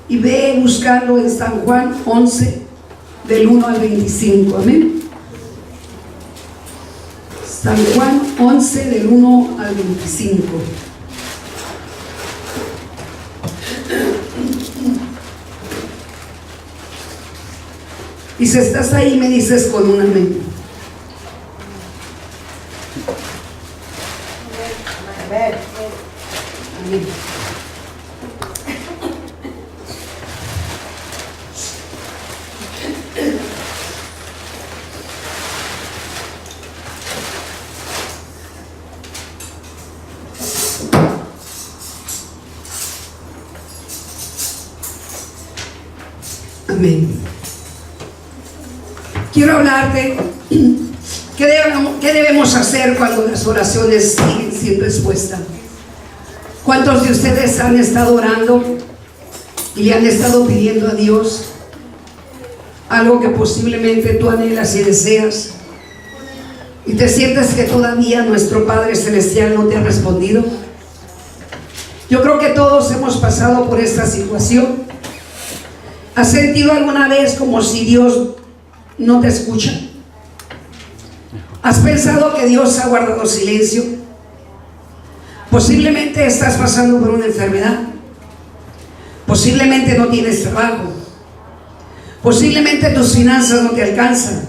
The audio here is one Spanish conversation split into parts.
y ve buscando en San Juan 11, del 1 al 25. Amén. San Juan 11, del 1 al 25. Y si estás ahí, me dices con un amén. Amén. Amén. Quiero hablarte qué debemos hacer cuando las oraciones siguen sin respuesta. ¿Cuántos de ustedes han estado orando y le han estado pidiendo a Dios algo que posiblemente tú anhelas y deseas, y te sientes que todavía nuestro Padre Celestial no te ha respondido? Yo creo que todos hemos pasado por esta situación. ¿Has sentido alguna vez como si Dios no te escucha? ¿Has pensado que Dios ha guardado silencio? Posiblemente estás pasando por una enfermedad. Posiblemente no tienes trabajo. Posiblemente tus finanzas no te alcanzan.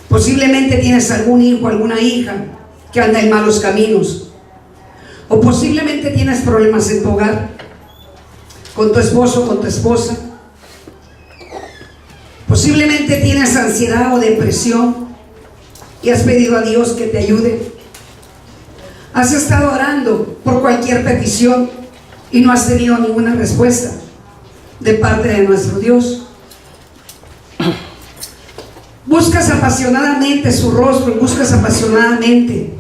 Posiblemente tienes algún hijo, alguna hija que anda en malos caminos. O posiblemente tienes problemas en tu hogar, con tu esposo, con tu esposa. Posiblemente tienes ansiedad o depresión y has pedido a Dios que te ayude. Has estado orando por cualquier petición y no has tenido ninguna respuesta de parte de nuestro Dios. Buscas apasionadamente su rostro y buscas apasionadamente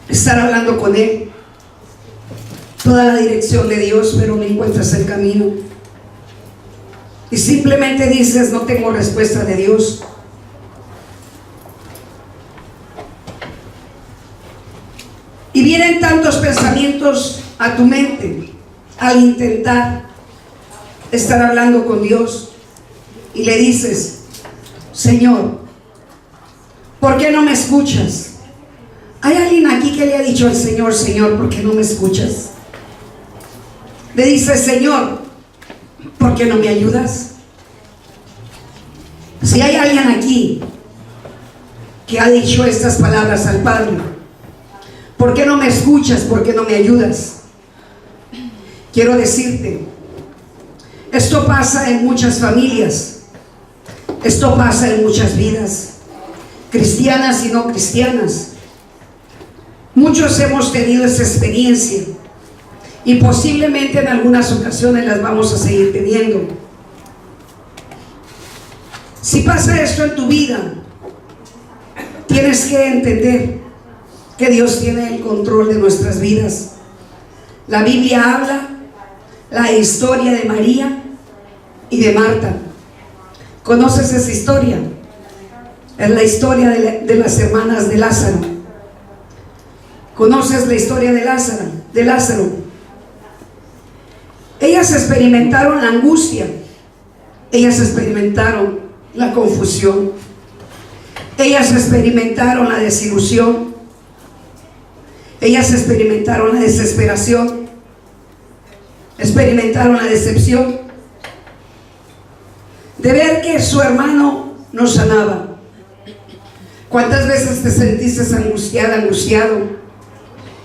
estar hablando con Él, toda la dirección de Dios, pero no encuentras el camino. Y simplemente dices: no tengo respuesta de Dios. Y vienen tantos pensamientos a tu mente al intentar estar hablando con Dios, y le dices: Señor, ¿por qué no me escuchas? ¿Hay alguien aquí que le ha dicho al Señor: Señor, ¿por qué no me escuchas? Le dices: Señor, ¿por qué no me ayudas? Si hay alguien aquí que ha dicho estas palabras al Padre: ¿por qué no me escuchas? ¿Por qué no me ayudas? Quiero decirte, esto pasa en muchas familias. Esto pasa en muchas vidas, cristianas y no cristianas. Muchos hemos tenido esa experiencia y posiblemente en algunas ocasiones las vamos a seguir teniendo. Si pasa esto en tu vida, tienes que entender que Dios tiene el control de nuestras vidas. La Biblia habla la historia de María y de Marta. ¿Conoces esa historia? Es la historia de las hermanas de Lázaro. ¿Conoces la historia de Lázaro? Ellas experimentaron la angustia, ellas experimentaron la confusión, ellas experimentaron la desilusión, ellas experimentaron la desesperación, experimentaron la decepción de ver que su hermano no sanaba. ¿Cuántas veces te sentiste angustiado,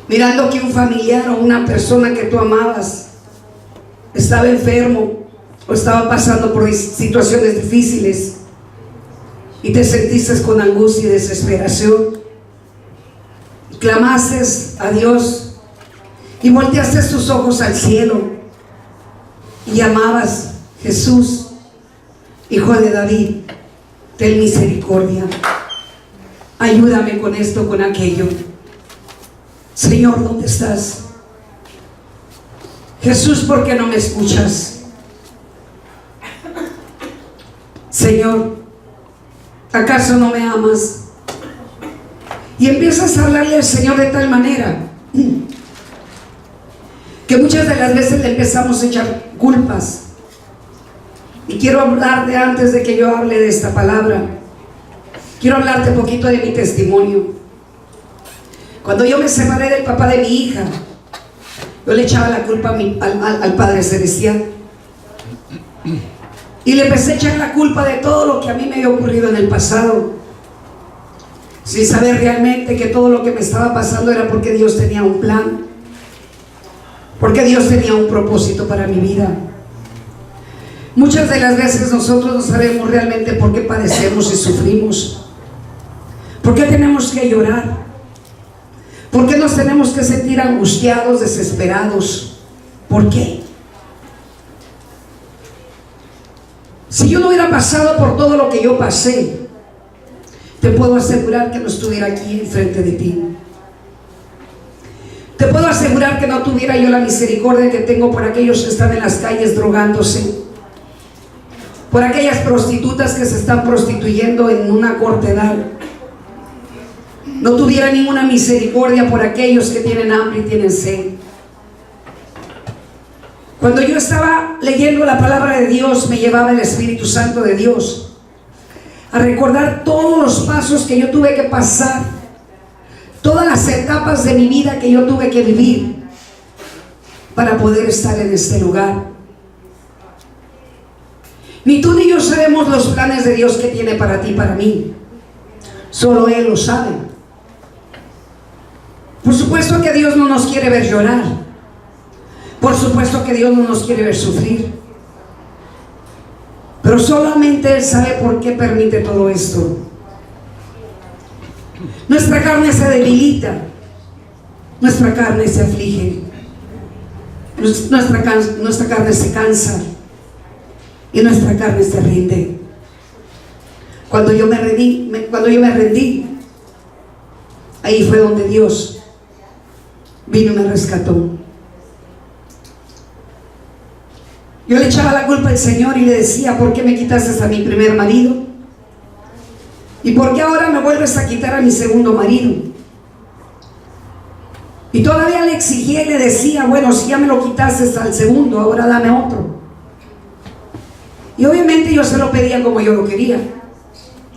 mirando que un familiar o una persona que tú amabas estaba enfermo o estaba pasando por situaciones difíciles y te sentiste con angustia y desesperación? Clamaste a Dios y volteaste tus ojos al cielo y llamabas: Jesús, Hijo de David, ten misericordia, ayúdame con esto, con aquello. Señor, ¿dónde estás? Jesús, ¿por qué no me escuchas? Señor, ¿acaso no me amas? Y empiezas a hablarle al Señor de tal manera que muchas de las veces le empezamos a echar culpas. Y quiero hablarte, antes de que yo hable de esta palabra, quiero hablarte un poquito de mi testimonio. Cuando yo me separé del papá de mi hija, yo le echaba la culpa al Padre Celestial. Y le empecé a echar la culpa de todo lo que a mí me había ocurrido en el pasado, sin saber realmente que todo lo que me estaba pasando era porque Dios tenía un plan, porque Dios tenía un propósito para mi vida. Muchas de las veces nosotros no sabemos realmente por qué padecemos y sufrimos, por qué tenemos que llorar, por qué nos tenemos que sentir angustiados, desesperados. ¿Por qué? Si yo no hubiera pasado por todo lo que yo pasé, te puedo asegurar que no estuviera aquí enfrente de ti. Te puedo asegurar que no tuviera yo la misericordia que tengo por aquellos que están en las calles drogándose, por aquellas prostitutas que se están prostituyendo en una corta edad. No tuviera ninguna misericordia por aquellos que tienen hambre y tienen sed. Cuando yo estaba leyendo la palabra de Dios, me llevaba el Espíritu Santo de Dios a recordar todos los pasos que yo tuve que pasar, todas las etapas de mi vida que yo tuve que vivir para poder estar en este lugar. Ni tú ni yo sabemos los planes de Dios que tiene para ti y para mí. Solo Él lo sabe. Por supuesto que Dios no nos quiere ver llorar. Por supuesto que Dios no nos quiere ver sufrir. Pero solamente Él sabe por qué permite todo esto. Nuestra carne se debilita, nuestra carne se aflige, nuestra carne se cansa y nuestra carne se rinde. Cuando yo me rendí, ahí fue donde Dios vino y me rescató. Yo le echaba la culpa al Señor y le decía: ¿por qué me quitaste a mi primer marido? ¿Y por qué ahora me vuelves a quitar a mi segundo marido? Y todavía le exigía y le decía: bueno, si ya me lo quitaste al segundo, ahora dame otro. Y obviamente yo se lo pedía como yo lo quería,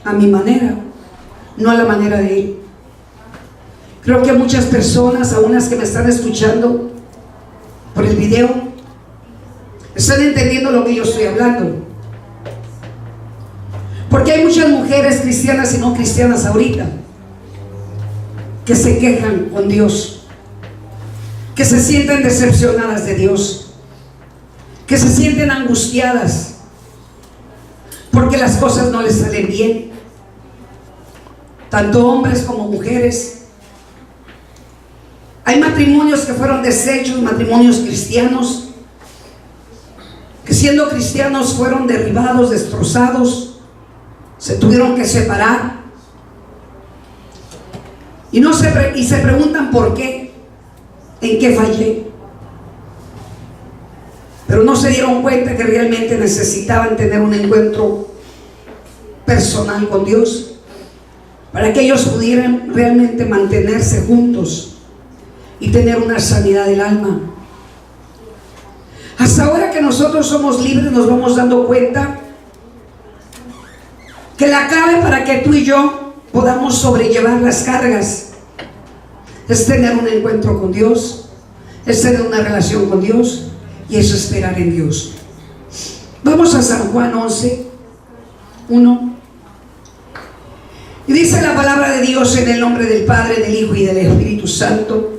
a mi manera, no a la manera de Él. Creo que muchas personas, aún las que me están escuchando por el video, están entendiendo lo que yo estoy hablando. Porque hay muchas mujeres cristianas y no cristianas ahorita que se quejan con Dios, que se sienten decepcionadas de Dios, que se sienten angustiadas porque las cosas no les salen bien, tanto hombres como mujeres. Hay matrimonios que fueron deshechos, matrimonios cristianos, que siendo cristianos fueron derribados, destrozados, se tuvieron que separar y se preguntan por qué, en qué fallé. Pero no se dieron cuenta que realmente necesitaban tener un encuentro personal con Dios para que ellos pudieran realmente mantenerse juntos y tener una sanidad del alma. Hasta ahora que nosotros somos libres, nos vamos dando cuenta que la clave para que tú y yo podamos sobrellevar las cargas es tener un encuentro con Dios, es tener una relación con Dios, y es esperar en Dios. Vamos a San Juan 11:1. Y dice la palabra de Dios: en el nombre del Padre, del Hijo y del Espíritu Santo.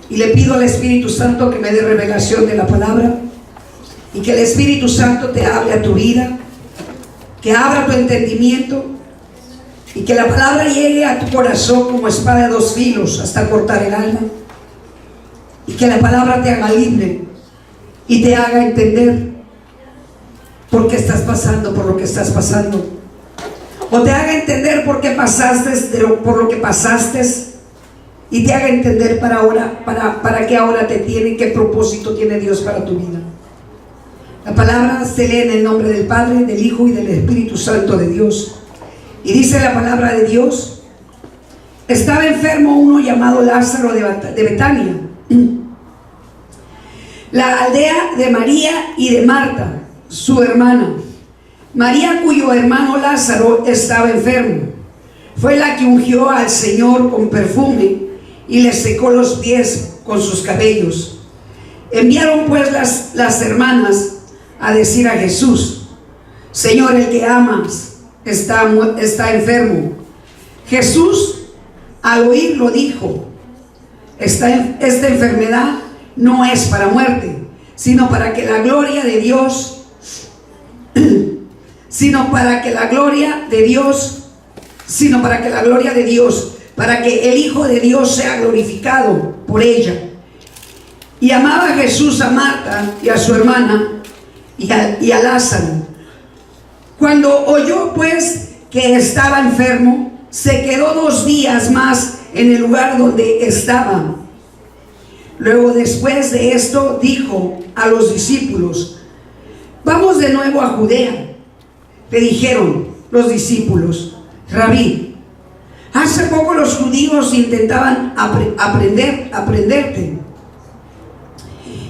Y le pido al Espíritu Santo que me dé revelación de la palabra, y que el Espíritu Santo te hable a tu vida, que abra tu entendimiento, y que la palabra llegue a tu corazón como espada de dos filos hasta cortar el alma, y que la palabra te haga libre y te haga entender por qué estás pasando por lo que estás pasando, o te haga entender por qué pasaste por lo que pasaste, y te haga entender para qué ahora te tiene, qué propósito tiene Dios para tu vida. La palabra se lee en el nombre del Padre, del Hijo y del Espíritu Santo de Dios. Y dice la palabra de Dios: estaba enfermo uno llamado Lázaro de Betania, la aldea de María y de Marta, su hermana. María, cuyo hermano Lázaro estaba enfermo, fue la que ungió al Señor con perfume y le secó los pies con sus cabellos. Enviaron pues las hermanas a decir a Jesús: Señor, el que amas está enfermo. Jesús, al oírlo, dijo: esta enfermedad no es para muerte, sino para que la gloria de Dios para que el Hijo de Dios sea glorificado por ella. Y amaba a Jesús a Marta y a su hermana y a Lázaro. Cuando oyó pues que estaba enfermo, se quedó 2 días más en el lugar donde estaba. Luego, después de esto, dijo a los discípulos: vamos de nuevo a Judea. Le dijeron los discípulos: Rabí, hace poco los judíos intentaban aprenderte,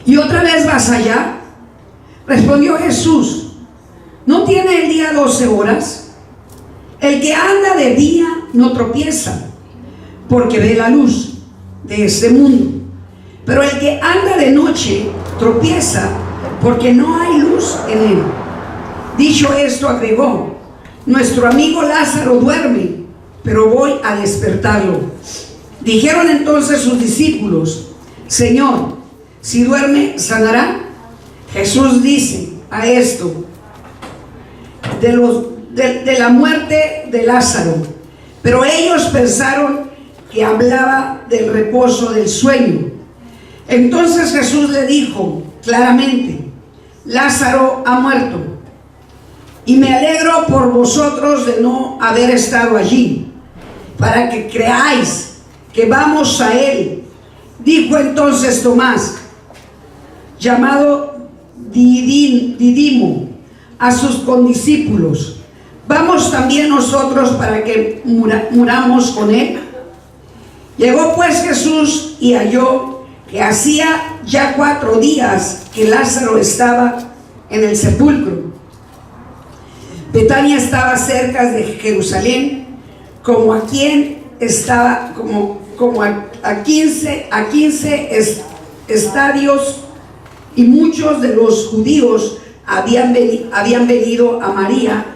¿y otra vez vas allá? Respondió Jesús: ¿no tiene el día 12 horas? El que anda de día no tropieza, porque ve la luz de este mundo. Pero el que anda de noche tropieza, porque no hay luz en él. Dicho esto, agregó: nuestro amigo Lázaro duerme, pero voy a despertarlo. Dijeron entonces sus discípulos: Señor, si duerme, ¿sanará? Jesús dice a esto de la muerte de Lázaro, pero ellos pensaron que hablaba del reposo del sueño. Entonces Jesús le dijo claramente: Lázaro ha muerto, y me alegro por vosotros de no haber estado allí, para que creáis que vamos a él. Dijo entonces Tomás, llamado Didimo, a sus condiscípulos: ¿vamos también nosotros para que muramos con él? Llegó pues Jesús y halló que hacía ya 4 días que Lázaro estaba en el sepulcro. Betania estaba cerca de Jerusalén, como a 15 estadios, y muchos de los judíos habían venido a María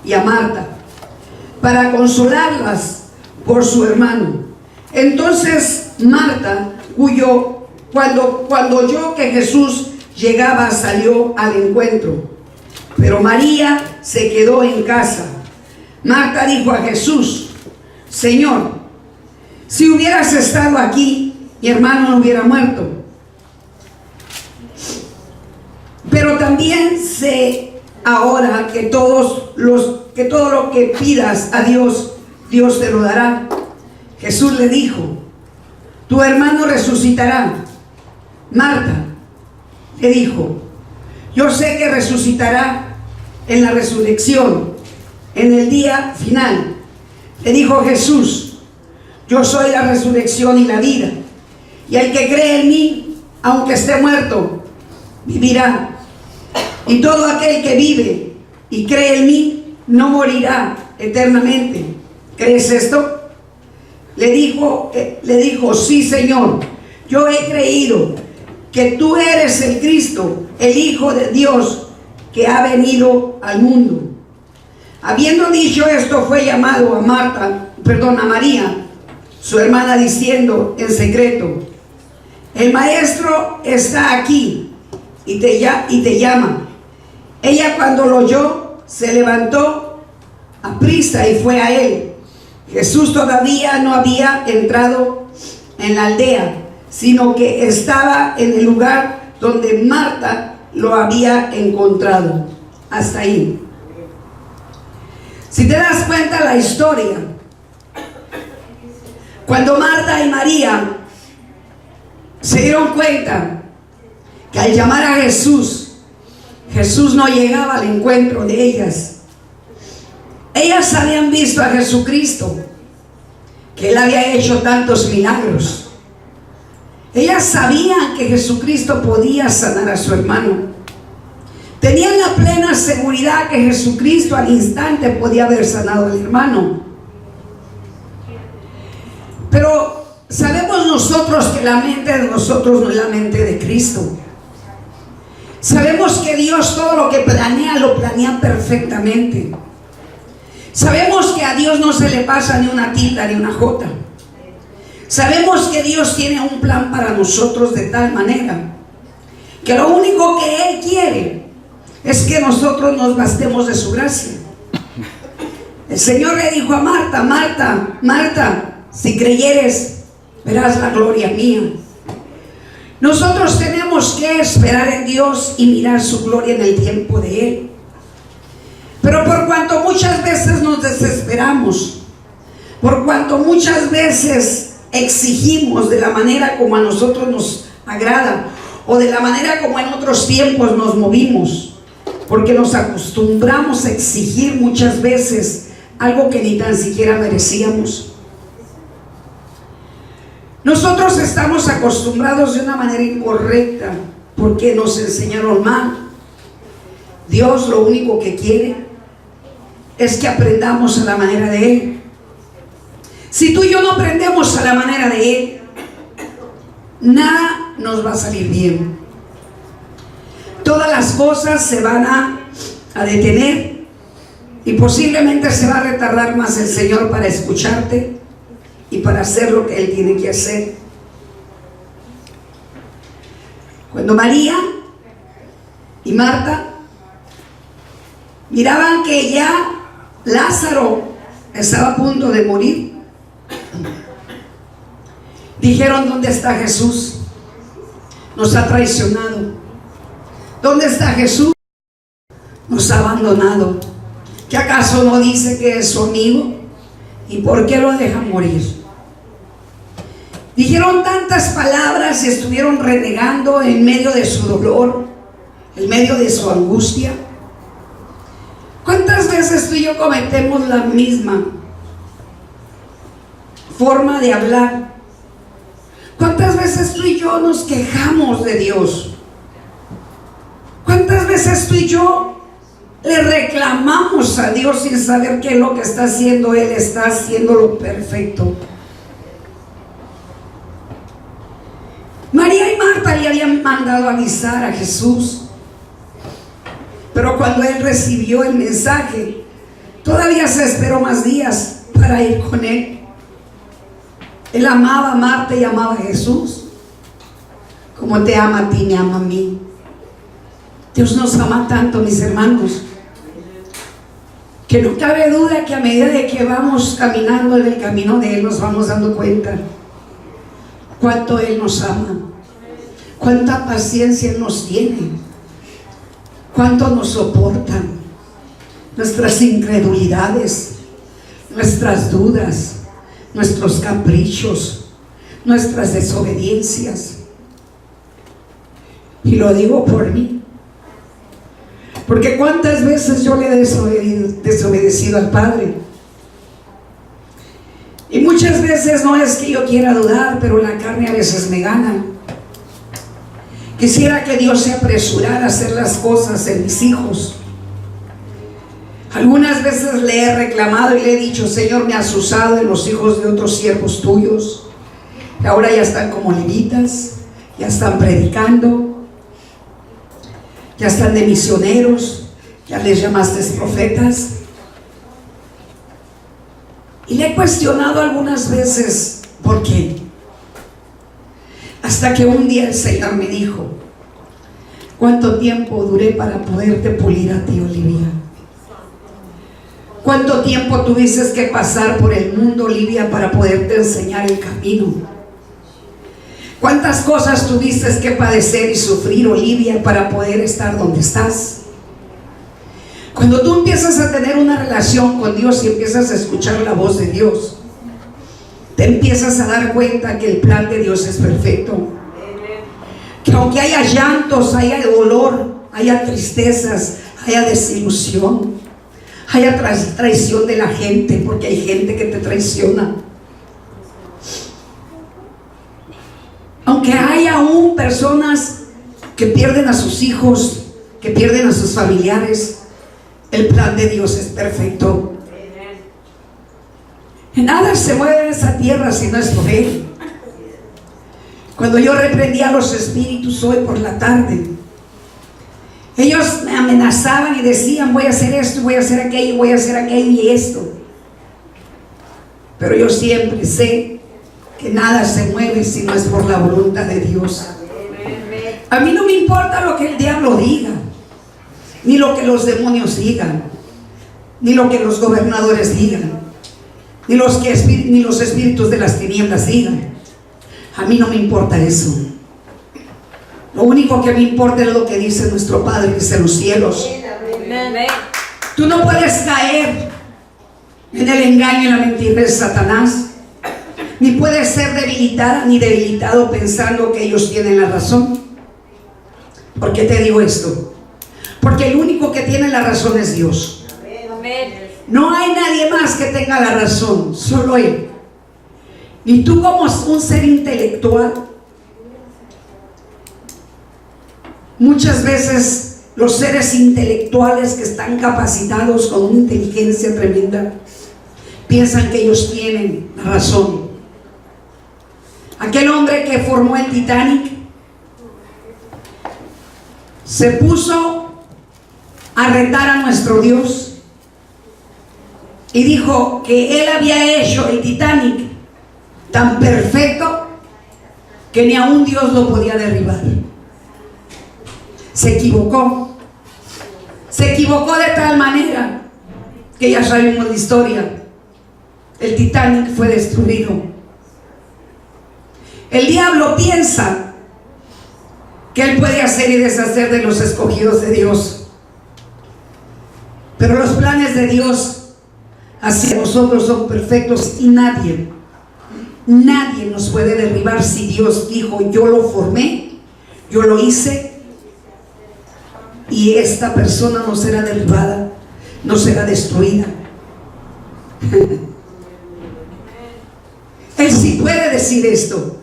y a Marta para consolarlas por su hermano. Entonces Marta, cuando oyó que Jesús llegaba, salió al encuentro, pero María se quedó en casa. Marta dijo a Jesús: Señor, si hubieras estado aquí, mi hermano no hubiera muerto. Pero también sé ahora que todo lo que pidas a Dios, Dios te lo dará. Jesús le dijo: tu hermano resucitará. Marta le dijo: yo sé que resucitará en la resurrección, en el día final. Le dijo Jesús: yo soy la resurrección y la vida, y el que cree en mí, aunque esté muerto, vivirá. Y todo aquel que vive y cree en mí no morirá eternamente. ¿Crees esto? Le dijo: sí, Señor, yo he creído que tú eres el Cristo, el Hijo de Dios, que ha venido al mundo. Habiendo dicho esto, fue llamado a María, su hermana, diciendo en secreto: el Maestro está aquí y te llama. Ella, cuando lo oyó, se levantó aprisa y fue a él. Jesús todavía no había entrado en la aldea, sino que estaba en el lugar donde Marta lo había encontrado. Hasta ahí. Si te das cuenta la historia, cuando Marta y María se dieron cuenta que al llamar a Jesús, Jesús no llegaba al encuentro de ellas. Ellas habían visto a Jesucristo, que Él había hecho tantos milagros, Ellas sabían que Jesucristo podía sanar a su hermano. Tenían la plena seguridad que Jesucristo al instante podía haber sanado al hermano. Pero sabemos nosotros que la mente de nosotros no es la mente de Cristo. Sabemos que Dios todo lo que planea, lo planea perfectamente. Sabemos que a Dios no se le pasa ni una tilde ni una jota. Sabemos que Dios tiene un plan para nosotros de tal manera que lo único que Él quiere es que nosotros nos bastemos de su gracia. El Señor le dijo a Marta: Marta, Marta, si creyeres, verás la gloria mía. Nosotros tenemos que esperar en Dios y mirar su gloria en el tiempo de Él. Pero por cuanto muchas veces nos desesperamos, por cuanto muchas veces exigimos de la manera como a nosotros nos agrada, o de la manera como en otros tiempos nos movimos, porque nos acostumbramos a exigir muchas veces algo que ni tan siquiera merecíamos. Nosotros estamos acostumbrados de una manera incorrecta porque nos enseñaron mal. Dios lo único que quiere es que aprendamos a la manera de Él. Si tú y yo no aprendemos a la manera de Él, nada nos va a salir bien. Todas las cosas se van a detener y posiblemente se va a retardar más el Señor para escucharte y para hacer lo que Él tiene que hacer. Cuando María y Marta miraban que ya Lázaro estaba a punto de morir, dijeron: ¿dónde está Jesús? Nos ha traicionado. ¿Dónde está Jesús? Nos ha abandonado. ¿Qué acaso no dice que es su amigo? ¿Y por qué lo deja morir? Dijeron tantas palabras y estuvieron renegando en medio de su dolor, en medio de su angustia. ¿Cuántas veces tú y yo cometemos la misma forma de hablar? ¿Cuántas veces tú y yo nos quejamos de Dios? ¿Cuántas veces tú y yo le reclamamos a Dios sin saber que lo que está haciendo Él está haciendo lo perfecto? María y Marta le habían mandado avisar a Jesús, pero cuando Él recibió el mensaje, todavía se esperó más días para ir con Él. Él amaba a Marta y amaba a Jesús como te ama a ti, me ama a mí. Dios nos ama tanto, mis hermanos, que no cabe duda que a medida de que vamos caminando en el camino de Él, nos vamos dando cuenta cuánto Él nos ama, cuánta paciencia Él nos tiene, cuánto nos soporta nuestras incredulidades, nuestras dudas, nuestros caprichos, nuestras desobediencias. Y lo digo por mí, porque cuántas veces yo le he desobedecido al Padre. Y muchas veces no es que yo quiera dudar, pero la carne a veces me gana. Quisiera que Dios se apresurara a hacer las cosas en mis hijos. Algunas veces le he reclamado y le he dicho: Señor, me has usado en los hijos de otros siervos tuyos, que ahora ya están como levitas, ya están predicando, ya están de misioneros, ya les llamaste profetas. Y le he cuestionado algunas veces por qué. Hasta que un día el Señor me dijo: ¿cuánto tiempo duré para poderte pulir a ti, Olivia? ¿Cuánto tiempo tuviste que pasar por el mundo, Olivia, para poderte enseñar el camino? ¿Cuántas cosas tuviste que padecer y sufrir, Olivia, para poder estar donde estás? Cuando tú empiezas a tener una relación con Dios y empiezas a escuchar la voz de Dios, te empiezas a dar cuenta que el plan de Dios es perfecto. Que aunque haya llantos, haya dolor, haya tristezas, haya desilusión, haya traición de la gente, porque hay gente que te traiciona. Aunque hay aún personas que pierden a sus hijos, que pierden a sus familiares, el plan de Dios es perfecto. Nada se mueve en esa tierra si no es por Él. Cuando yo reprendía a los espíritus hoy por la tarde, ellos me amenazaban y decían: voy a hacer esto, voy a hacer aquello, voy a hacer aquello y esto. Pero yo siempre sé que nada se mueve si no es por la voluntad de Dios. A mí no me importa lo que el diablo diga, ni lo que los demonios digan, ni lo que los gobernadores digan, ni los espíritus de las tinieblas digan. A mí no me importa eso. Lo único que me importa es lo que dice nuestro Padre que está en los cielos. Tú no puedes caer en el engaño y la mentira de Satanás, ni puedes ser debilitada ni debilitado pensando que ellos tienen la razón. ¿Por qué te digo esto? Porque el único que tiene la razón es Dios. No hay nadie más que tenga la razón, solo Él. Y tú, como un ser intelectual, muchas veces los seres intelectuales que están capacitados con una inteligencia tremenda piensan que ellos tienen la razón. Aquel hombre que formó el Titanic se puso a retar a nuestro Dios y dijo que él había hecho el Titanic tan perfecto que ni aún Dios lo podía derribar. Se equivocó de tal manera que ya sabemos la historia. El Titanic fue destruido. El diablo piensa que él puede hacer y deshacer de los escogidos de Dios, pero los planes de Dios hacia nosotros son perfectos y nadie nos puede derribar. Si Dios dijo: yo lo formé, yo lo hice, y esta persona no será derribada, no será destruida. Él sí puede decir esto.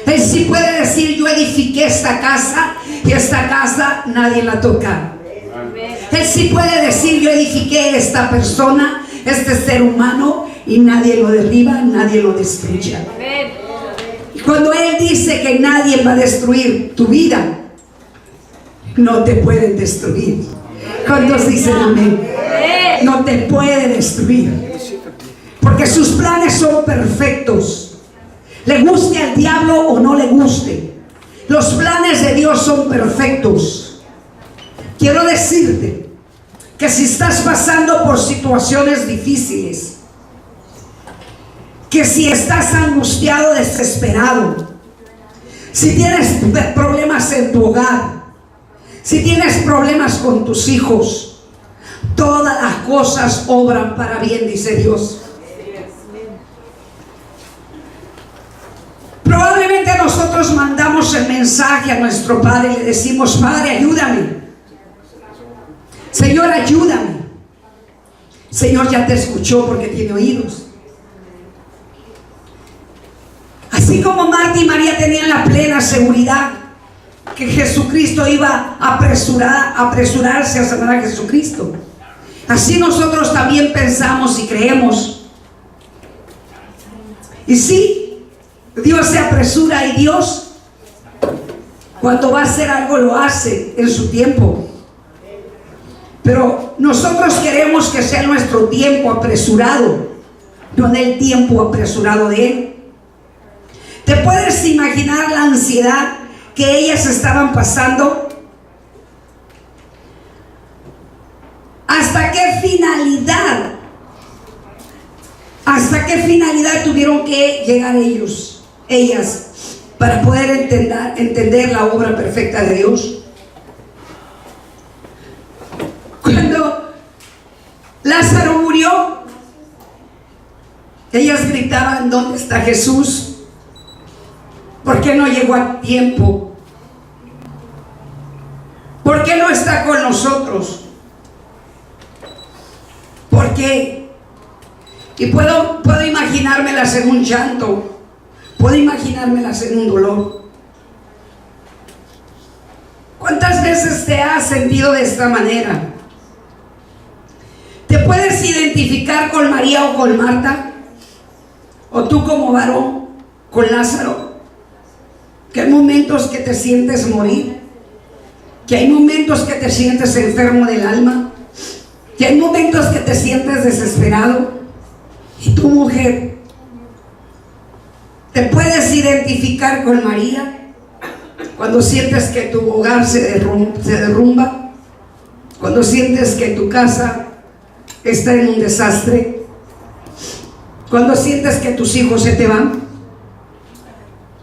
Él sí puede decir: yo edifiqué esta casa y esta casa nadie la toca. Él sí puede decir: yo edifiqué esta persona, este ser humano, y nadie lo derriba, nadie lo destruye. Y cuando Él dice que nadie va a destruir tu vida, no te pueden destruir. ¿Cuántos dicen amén? No te puede destruir, porque sus planes son perfectos. Le guste al diablo o no le guste, los planes de Dios son perfectos. Quiero decirte que si estás pasando por situaciones difíciles, que si estás angustiado, desesperado, si tienes problemas en tu hogar, si tienes problemas con tus hijos, todas las cosas obran para bien, dice Dios. Probablemente nosotros mandamos el mensaje a nuestro Padre y le decimos: Padre, ayúdame. Señor, ayúdame. Señor ya te escuchó porque tiene oídos. Así como Marta y María tenían la plena seguridad que Jesucristo iba a apresurarse a sanar a Jesucristo, así nosotros también pensamos y creemos. Y sí, Dios se apresura, y Dios, cuando va a hacer algo, lo hace en su tiempo. Pero nosotros queremos que sea nuestro tiempo apresurado, no en el tiempo apresurado de Él. ¿Te puedes imaginar la ansiedad que ellas estaban pasando? ¿Hasta qué finalidad tuvieron que llegar ellas, para poder entender la obra perfecta de Dios? Cuando Lázaro murió, ellas gritaban: ¿dónde está Jesús? ¿Por qué no llegó a tiempo? ¿Por qué no está con nosotros? ¿Por qué? Y puedo imaginármelas en un llanto, Puedo imaginármelas en un dolor. ¿Cuántas veces te has sentido de esta manera? ¿Te puedes identificar con María o con Marta? ¿O tú como varón con Lázaro? Que hay momentos que te sientes morir, que hay momentos que te sientes enfermo del alma, que hay momentos que te sientes desesperado. Y tu mujer, ¿te puedes identificar con María? Cuando sientes que tu hogar se derrumba, cuando sientes que tu casa está en un desastre, cuando sientes que tus hijos se te van,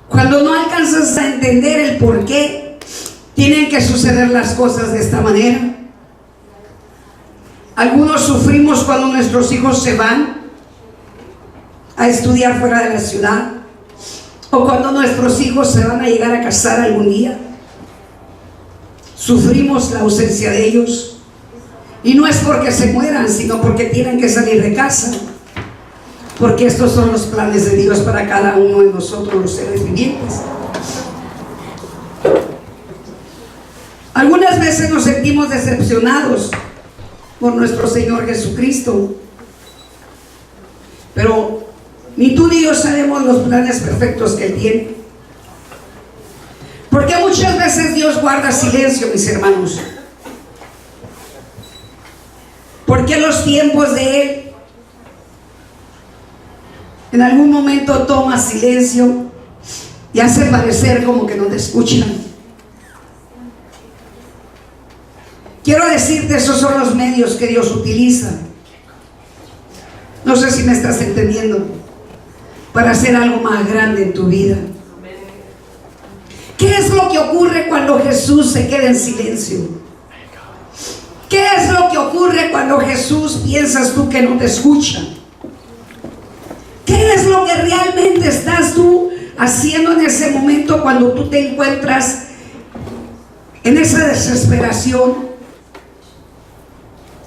cuando no alcanzas a entender el por qué tienen que suceder las cosas de esta manera. Algunos sufrimos cuando nuestros hijos se van a estudiar fuera de la ciudad, o cuando nuestros hijos se van a llegar a casar algún día. Sufrimos la ausencia de ellos, y no es porque se mueran, sino porque tienen que salir de casa, porque estos son los planes de Dios para cada uno de nosotros, los seres vivientes. Algunas veces nos sentimos decepcionados por nuestro Señor Jesucristo, pero ni tú ni yo sabemos los planes perfectos que Él tiene. Porque muchas veces Dios guarda silencio, mis hermanos. Porque los tiempos de Él en algún momento toma silencio y hace parecer como que no te escuchan. Quiero decirte, esos son los medios que Dios utiliza. No sé si me estás entendiendo, para hacer algo más grande en tu vida. ¿Qué es lo que ocurre cuando Jesús se queda en silencio? ¿Qué es lo que ocurre cuando Jesús piensas tú que no te escucha? ¿Qué es lo que realmente estás tú haciendo en ese momento cuando tú te encuentras en esa desesperación?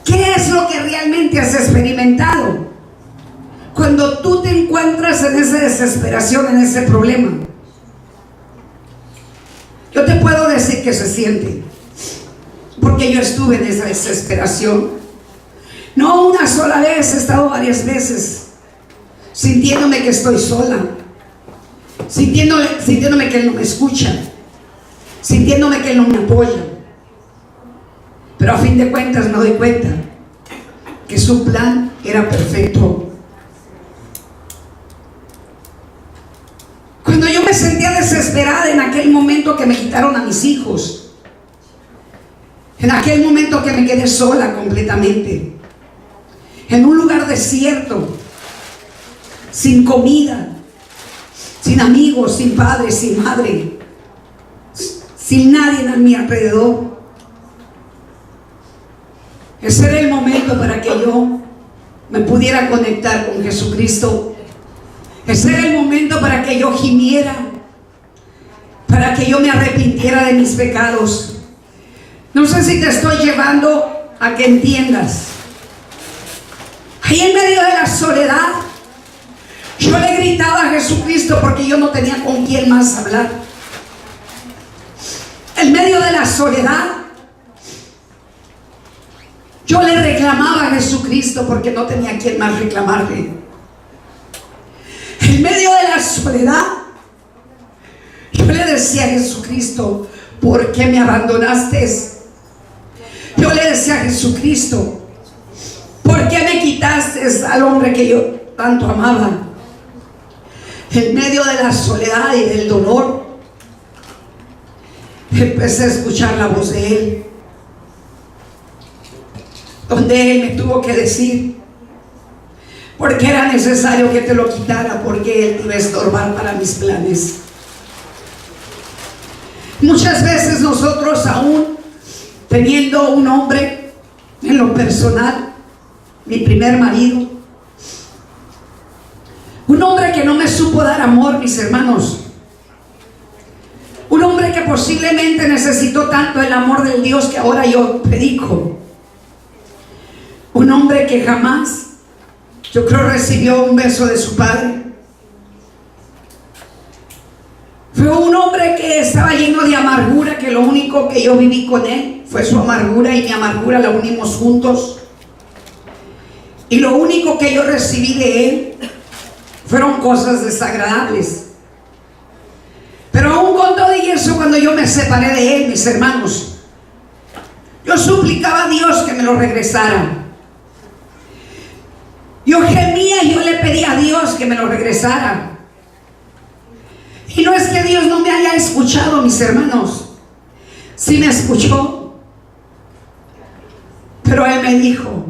¿Qué es lo que realmente has experimentado cuando tú te encuentras en esa desesperación, en ese problema? Yo te puedo decir que se siente, porque yo estuve en esa desesperación. No una sola vez, he estado varias veces sintiéndome que estoy sola, sintiéndome que Él no me escucha, sintiéndome que Él no me apoya. Pero a fin de cuentas me doy cuenta que su plan era perfecto. Cuando yo me sentía desesperada en aquel momento que me quitaron a mis hijos, en aquel momento que me quedé sola completamente, en un lugar desierto, sin comida, sin amigos, sin padre, sin madre, sin nadie a mi alrededor. Ese era el momento para que yo me pudiera conectar con Jesucristo. Ese era el momento para que yo gimiera, para que yo me arrepintiera de mis pecados. No sé si te estoy llevando a que entiendas. Ahí en medio de la soledad, yo le gritaba a Jesucristo porque yo no tenía con quién más hablar. En medio de la soledad, yo le reclamaba a Jesucristo porque no tenía quien más reclamarle. En medio de la soledad, yo le decía a Jesucristo, ¿por qué me abandonaste? Yo le decía a Jesucristo, ¿por qué me quitaste al hombre que yo tanto amaba? En medio de la soledad y del dolor, empecé a escuchar la voz de Él, donde Él me tuvo que decir, porque era necesario que te lo quitara, porque Él te iba a estorbar para mis planes. Muchas veces nosotros, aún teniendo un hombre, en lo personal, mi primer marido, un hombre que no me supo dar amor, mis hermanos, un hombre que posiblemente necesitó tanto el amor del Dios que ahora yo predico, un hombre que jamás, yo creo, recibió un beso de su padre, Fue un hombre que estaba lleno de amargura, que lo único que yo viví con él fue su amargura, y mi amargura la unimos juntos. Y lo único que yo recibí de él fueron cosas desagradables. Pero aún con todo y eso, cuando yo me separé de él, mis hermanos, yo suplicaba a Dios que me lo regresara. Yo gemía y yo le pedía a Dios que me lo regresara. Y no es que Dios no me haya escuchado, mis hermanos. Sí me escuchó. Pero Él me dijo: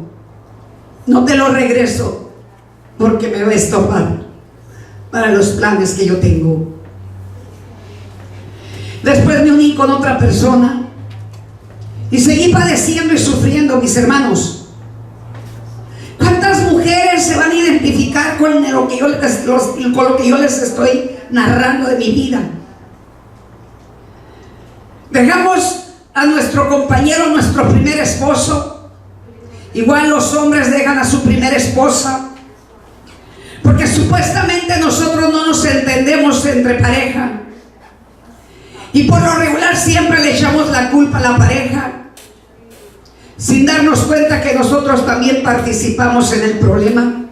no te lo regreso porque me va a estopar para los planes que yo tengo. Después me uní con otra persona y seguí padeciendo y sufriendo, mis hermanos. ¿Cuántas mujeres se van a identificar con lo que yo les estoy narrando de mi vida? Dejamos a nuestro compañero, nuestro primer esposo. Igual los hombres dejan a su primera esposa, porque supuestamente nosotros no nos entendemos entre pareja, y por lo regular siempre le echamos la culpa a la pareja, sin darnos cuenta que nosotros también participamos en el problema,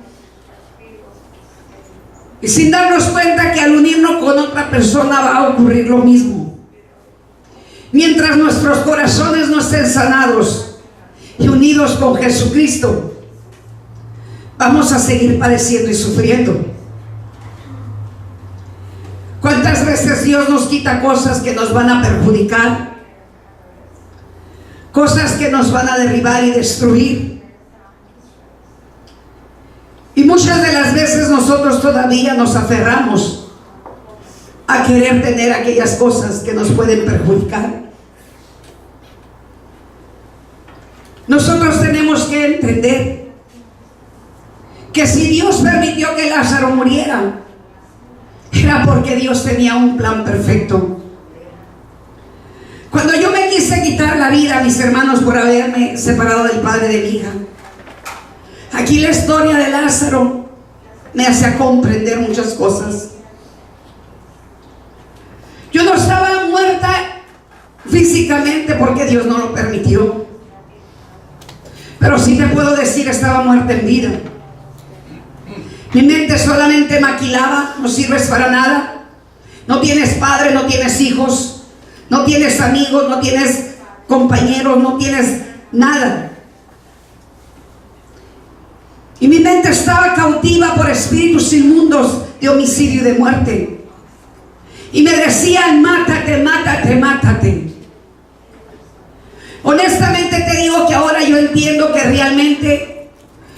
y sin darnos cuenta que al unirnos con otra persona va a ocurrir lo mismo. Mientras nuestros corazones no estén sanados y unidos con Jesucristo, vamos a seguir padeciendo y sufriendo. ¿Cuántas veces Dios nos quita cosas que nos van a perjudicar? Cosas que nos van a derribar y destruir. Y muchas de las veces nosotros todavía nos aferramos a querer tener aquellas cosas que nos pueden perjudicar. Nosotros tenemos que entender que si Dios permitió que Lázaro muriera, era porque Dios tenía un plan perfecto. Cuando yo me quise quitar la vida, mis hermanos, por haberme separado del padre de mi hija, aquí la historia de Lázaro me hace comprender muchas cosas. Yo no estaba muerta físicamente porque Dios no lo permitió, pero sí te puedo decir, estaba muerta en vida. Mi mente solamente maquilaba: no sirves para nada, no tienes padre, no tienes hijos, no tienes amigos, no tienes compañeros, no tienes nada. Y mi mente estaba cautiva por espíritus inmundos de homicidio y de muerte. Y me decían: mátate, mátate, mátate. Honestamente te digo que ahora yo entiendo que realmente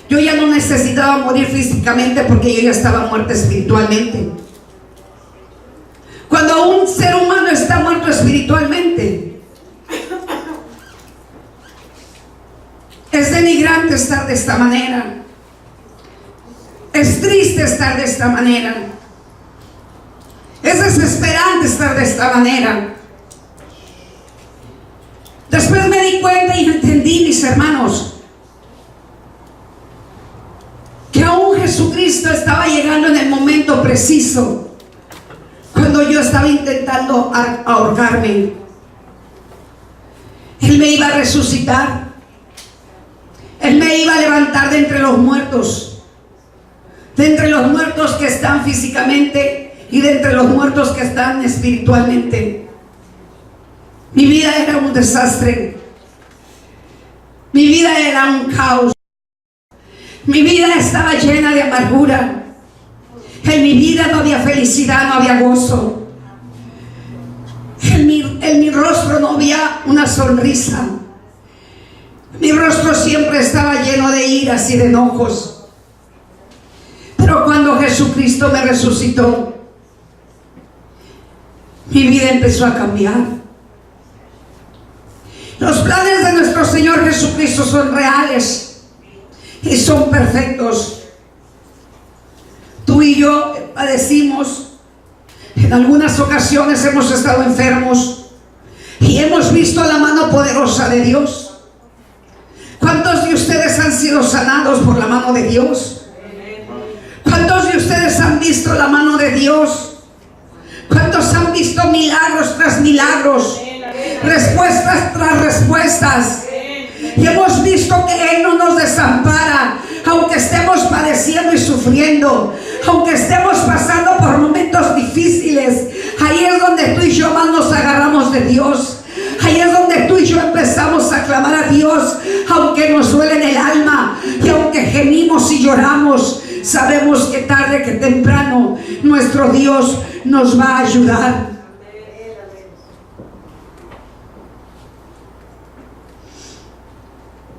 yo ya no necesitaba morir físicamente, porque yo ya estaba muerta espiritualmente. Cuando un ser humano está muerto espiritualmente, es denigrante estar de esta manera. Es triste estar de esta manera. Es desesperante estar de esta manera. Después me di cuenta y entendí, mis hermanos, que aún Jesucristo estaba llegando en el momento preciso, cuando yo estaba intentando ahorcarme. Él me iba a resucitar. Él me iba a levantar de entre los muertos, de entre los muertos que están físicamente y de entre los muertos que están espiritualmente. Mi vida era un desastre. Mi vida era un caos. Mi vida estaba llena de amargura. En mi vida no había felicidad, no había gozo. En mi rostro no había una sonrisa. Mi rostro siempre estaba lleno de iras y de enojos. Pero cuando Jesucristo me resucitó, mi vida empezó a cambiar. Los planes de nuestro Señor Jesucristo son reales y son perfectos. Tú y yo padecimos. En algunas ocasiones hemos estado enfermos y hemos visto la mano poderosa de Dios. ¿Cuántos de ustedes han sido sanados por la mano de Dios? ¿Cuántos de ustedes han visto la mano de Dios ¿Cuántos han visto milagros tras milagros? Respuestas tras respuestas. Y hemos visto que Él no nos desampara, aunque estemos padeciendo y sufriendo, aunque estemos pasando por momentos difíciles. Ahí es donde tú y yo más nos agarramos de Dios. Ahí es donde tú y yo empezamos a clamar a Dios, aunque nos duele en el alma y aunque gemimos y lloramos. Sabemos que tarde que temprano nuestro Dios nos va a ayudar.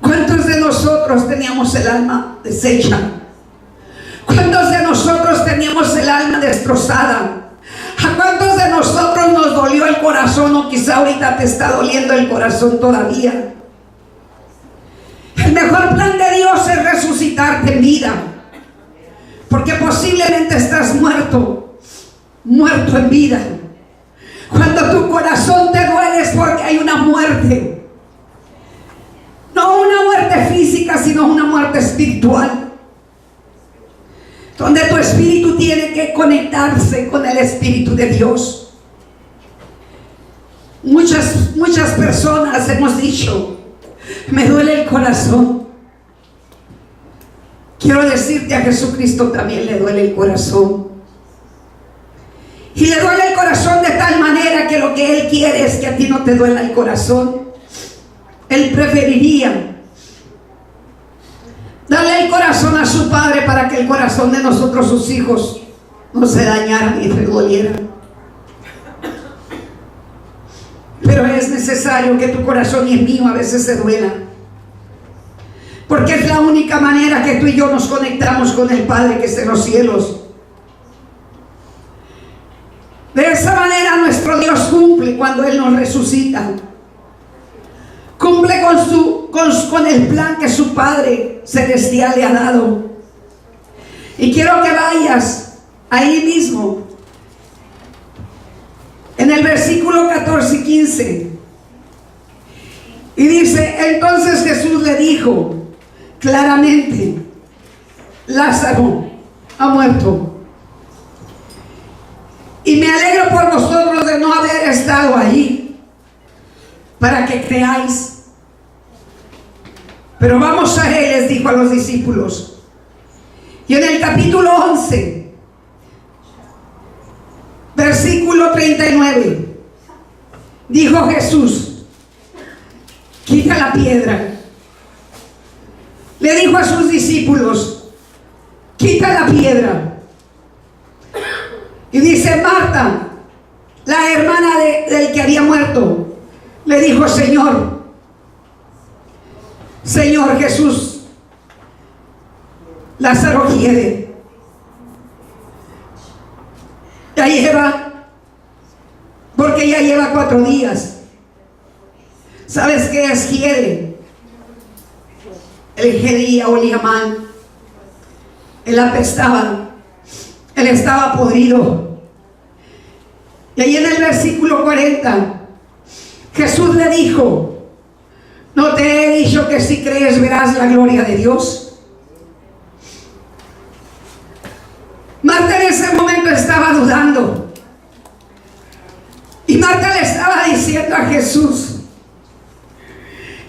¿Cuántos de nosotros teníamos el alma deshecha? ¿Cuántos de nosotros teníamos el alma destrozada? ¿A cuántos de nosotros nos dolió el corazón, o quizá ahorita te está doliendo el corazón todavía? El mejor plan de Dios es resucitarte en vida, porque posiblemente estás muerto en vida. Cuando tu corazón te duele es porque hay una muerte. No una muerte física, sino una muerte espiritual, donde tu espíritu tiene que conectarse con el Espíritu de Dios. Muchas personas hemos dicho: me duele el corazón. Quiero decirte, a Jesucristo también le duele el corazón. Y le duele el corazón de tal manera que lo que Él quiere es que a ti no te duela el corazón. Él preferiría darle el corazón a su Padre para que el corazón de nosotros, sus hijos, no se dañara ni se doliera. Pero es necesario que tu corazón y el mío a veces se duelan, porque es la única manera que tú y yo nos conectamos con el Padre que está en los cielos. De esa manera nuestro Dios cumple cuando Él nos resucita. Cumple con el plan que su Padre celestial le ha dado. Y quiero que vayas ahí mismo, en el versículo 14 y 15. Y dice: entonces Jesús le dijo claramente: Lázaro ha muerto. Y me alegro por vosotros de no haber estado allí, para que creáis. Pero vamos a Él, les dijo a los discípulos. Y en el capítulo 11, versículo 39, dijo Jesús: quita la piedra. Le dijo a sus discípulos: quita la piedra. Y dice Marta, la hermana del que había muerto, le dijo: Señor Jesús, Lázaro quiere. Ya lleva, porque ya lleva 4 días. ¿Sabes qué es quiere? Él gedía, olía mal, él apestaba, él estaba podrido. Y ahí en el versículo 40, Jesús le dijo: ¿no te he dicho que si crees verás la gloria de Dios? Marta en ese momento estaba dudando. Y Marta le estaba diciendo a Jesús: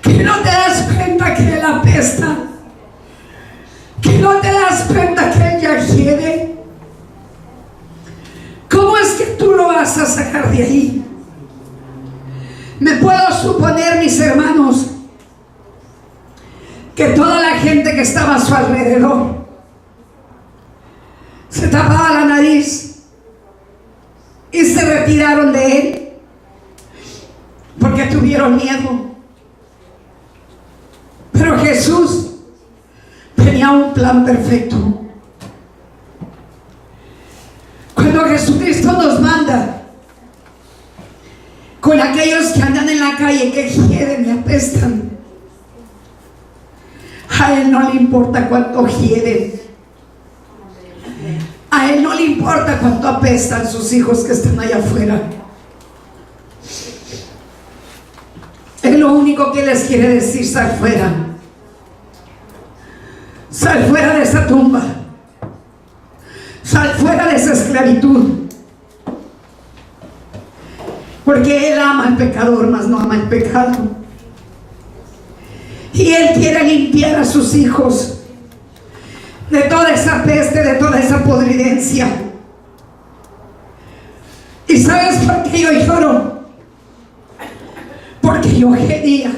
¿que no te das cuenta que él apesta? ¿Que no te das cuenta que él ya quiere? ¿Cómo es que tú lo vas a sacar de ahí? Me puedo suponer, mis hermanos, que toda la gente que estaba a su alrededor se tapaba la nariz y se retiraron de Él porque tuvieron miedo. Pero Jesús tenía un plan perfecto. Cuando Jesucristo nos manda con aquellos que andan en la calle, que hieden y apestan, a Él no le importa cuánto hieden, a Él no le importa cuánto apestan sus hijos que están allá afuera. Él lo único que les quiere decir: sal fuera, sal fuera de esa tumba, sal fuera de esa esclavitud. porque Él ama al pecador, mas no ama el pecado. Y Él quiere limpiar a sus hijos de toda esa peste, de toda esa podridencia. ¿Y sabes por qué yo lloro? Porque yo gemía,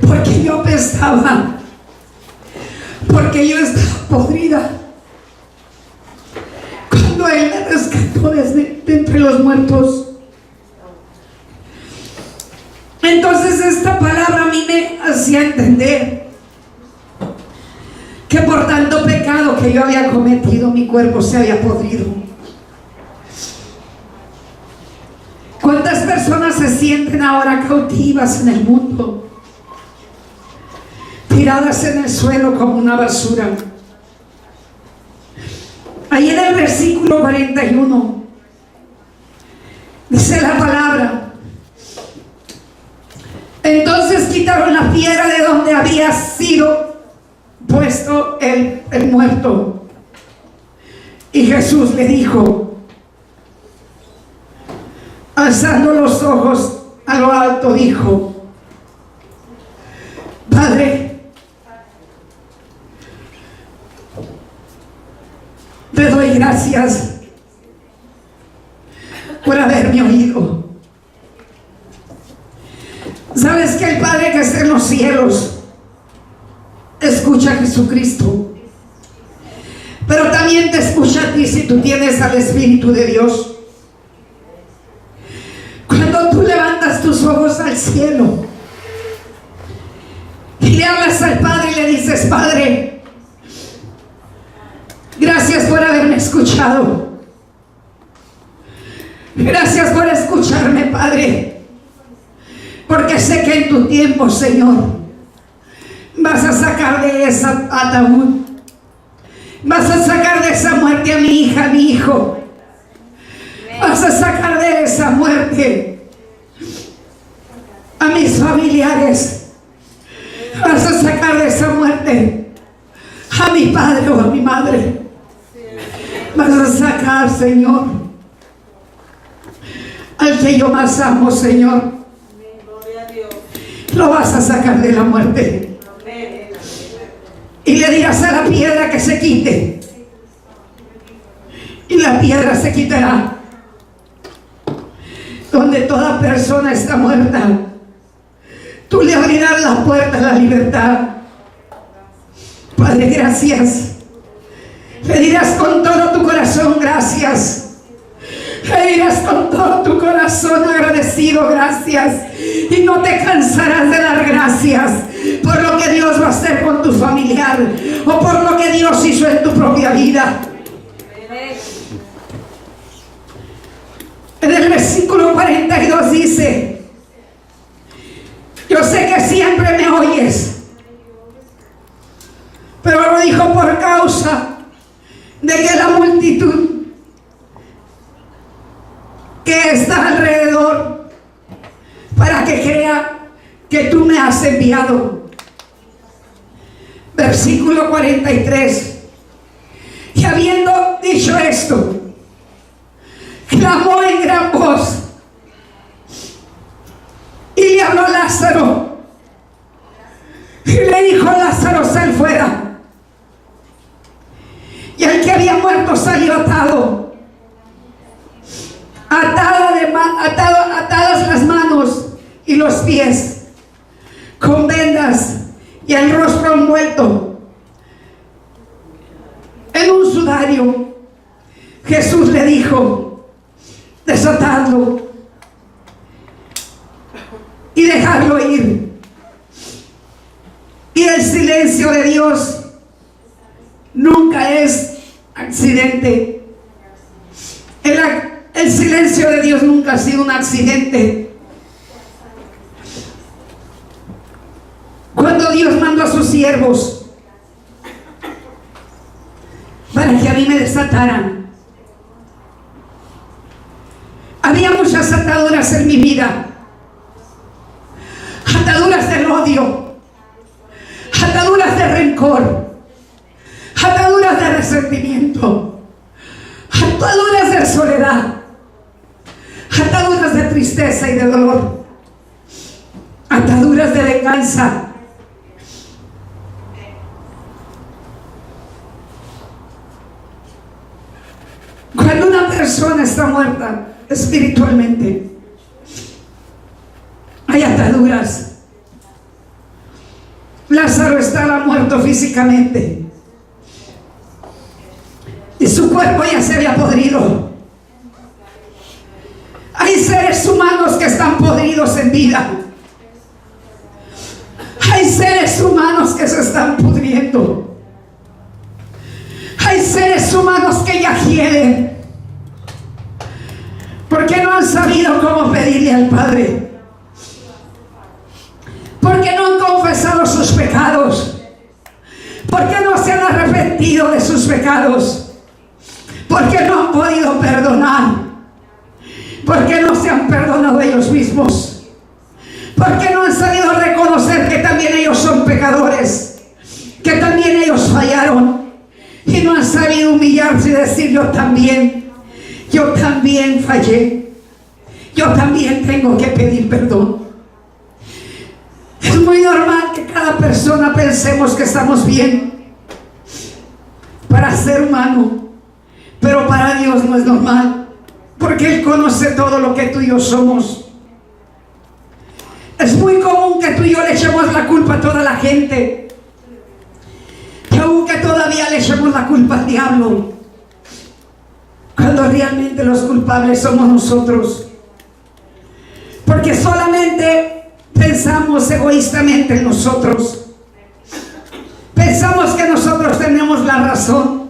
porque yo pensaba, porque yo estaba podrida. Cuando Él me rescató de entre los muertos. Entonces esta palabra a mí me hacía entender que por tanto pecado que yo había cometido, mi cuerpo se había podrido. ¿Cuántas personas se sienten ahora cautivas en el mundo? Tiradas en el suelo como una basura. Ahí en el versículo 41 dice la palabra: entonces quitaron la piedra de donde había sido puesto el muerto. Y Jesús le dijo, alzando los ojos a lo alto, dijo: Padre, te doy gracias por haberme oído. ¿Sabes que el Padre que está en los cielos escucha a Jesucristo? Pero también te escucha a ti si tú tienes al Espíritu de Dios. Cuando tú levantas tus ojos al cielo y le hablas al Padre y le dices: Padre, gracias por haberme escuchado. Gracias por escucharme, Padre. Porque sé que en tu tiempo, Señor, vas a sacar de esa ataúd, vas a sacar de esa muerte a mi hija, a mi hijo. Vas a sacar de esa muerte a mis familiares. Vas a sacar de esa muerte a mi padre o a mi madre. Vas a sacar, Señor, al que yo más amo, Señor. Lo vas a sacar de la muerte. Y le dirás a la piedra que se quite, y la piedra se quitará. Donde toda persona está muerta, tú le abrirás la puerta a la libertad. Padre, gracias. Le dirás con todo tu corazón: gracias. Le dirás con todo tu corazón agradecido: gracias. Y no te cansarás de dar gracias por lo que Dios va a hacer con tu familiar, o por lo que Dios hizo en tu propia vida. En el versículo 42 dice: yo sé que siempre me oyes, pero lo dijo por causa de que la multitud que está alrededor, para que crea que tú me has enviado. Versículo 43. Y habiendo dicho esto, clamó en gran voz y le habló a Lázaro y le dijo: Lázaro, sal fuera. Y el que había muerto salió atadas las manos y los pies, con vendas, y el rostro envuelto en un sudario. Jesús le dijo: desatadlo y dejarlo ir. Y el silencio de Dios nunca es accidente. El silencio de Dios nunca ha sido un accidente. Cuando Dios mandó a sus siervos para que a mí me desataran, había muchas ataduras en mi vida. Ataduras del odio, ataduras de rencor, ataduras de resentimiento, ataduras de soledad, tristeza y de dolor, ataduras de venganza. Cuando una persona está muerta espiritualmente, hay ataduras. Lázaro estaba muerto físicamente y su cuerpo ya se había podrido. Hay seres humanos que están podridos en vida. Hay seres humanos que se están pudriendo. Hay seres humanos que ya quieren, porque no han sabido cómo pedirle al Padre, porque no han confesado sus pecados, porque no se han arrepentido de sus pecados, porque no han podido perdonar, porque no se han perdonado ellos mismos, porque no han sabido reconocer que también ellos son pecadores, que también ellos fallaron, y no han sabido humillarse y decir: yo también fallé, yo también tengo que pedir perdón. Es muy normal que cada persona pensemos que estamos bien para ser humano, pero para Dios no es normal, porque Él conoce todo lo que tú y yo somos. Es muy común que tú y yo le echemos la culpa a toda la gente, y aunque todavía le echemos la culpa al diablo, cuando realmente los culpables somos nosotros, porque solamente pensamos egoístamente en nosotros. Pensamos que nosotros tenemos la razón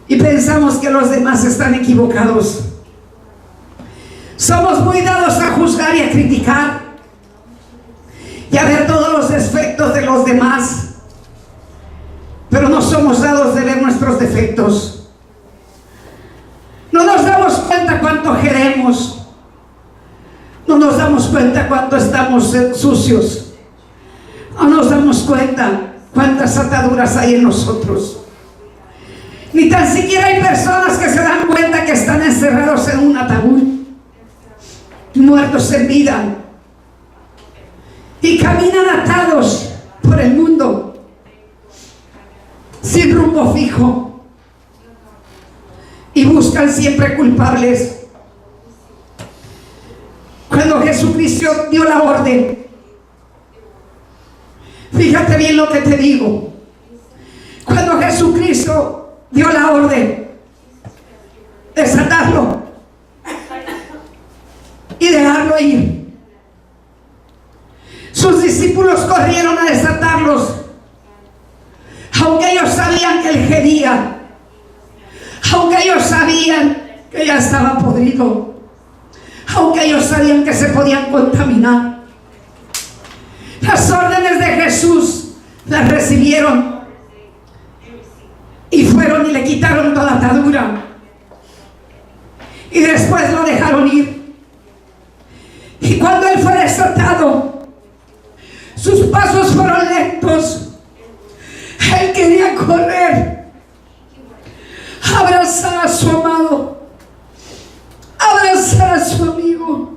y pensamos que los demás están equivocados. Somos muy dados a juzgar y a criticar y a ver todos los defectos de los demás, pero no somos dados de ver nuestros defectos. No nos damos cuenta cuánto queremos, no nos damos cuenta cuánto estamos sucios, no nos damos cuenta cuántas ataduras hay en nosotros. Ni tan siquiera hay personas que se dan cuenta que están encerrados en un ataúd, muertos en vida, y caminan atados por el mundo sin rumbo fijo, y buscan siempre culpables. Cuando Jesucristo dio la orden, fíjate bien lo que te digo, cuando Jesucristo dio la orden de desatarlo y dejarlo ir, sus discípulos corrieron a desatarlos, aunque ellos sabían que él quería, aunque ellos sabían que ya estaba podrido, aunque ellos sabían que se podían contaminar. Las órdenes de Jesús las recibieron y fueron y le quitaron toda atadura, y después lo dejaron ir. Y cuando él fue desatado, sus pasos fueron lentos. Él quería correr, abrazar a su amado, abrazar a su amigo,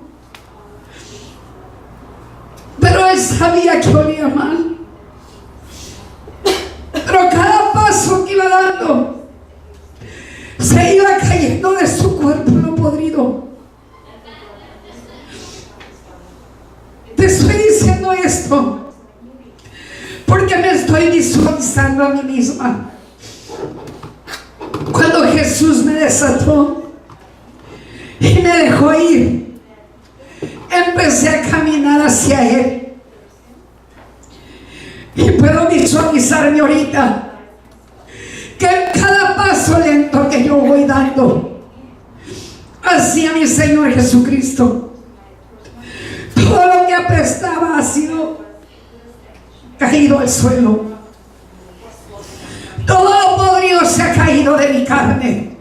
pero él sabía que olía mal. Pero cada paso que iba dando se iba cayendo de su cuerpo lo podrido. Te estoy diciendo esto porque me estoy visualizando a mí misma. Cuando Jesús me desató y me dejó ir, empecé a caminar hacia Él. Y puedo visualizarme ahorita que en cada paso lento que yo voy dando hacia mi Señor Jesucristo, todo lo que apestaba ha sido caído al suelo. Todo lo podrido se ha caído de mi carne.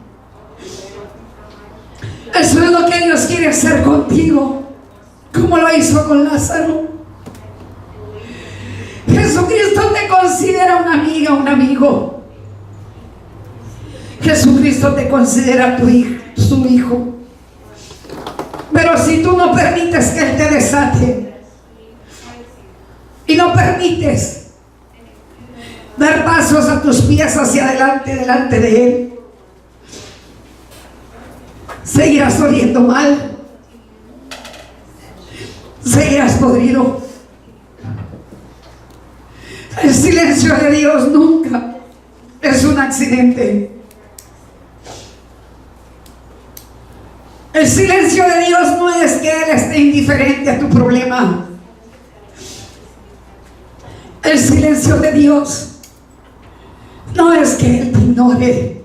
Eso es lo que Dios quiere hacer contigo, como lo hizo con Lázaro. Jesucristo te considera una amiga, un amigo. Jesucristo te considera su hijo. Pero Pero si tú no permites que Él te desate y no permites dar pasos a tus pies hacia adelante, delante de Él, seguirás oliendo mal, seguirás podrido. El silencio de Dios nunca es un accidente. El silencio de Dios no es que Él esté indiferente a tu problema. El silencio de Dios no es que Él te ignore.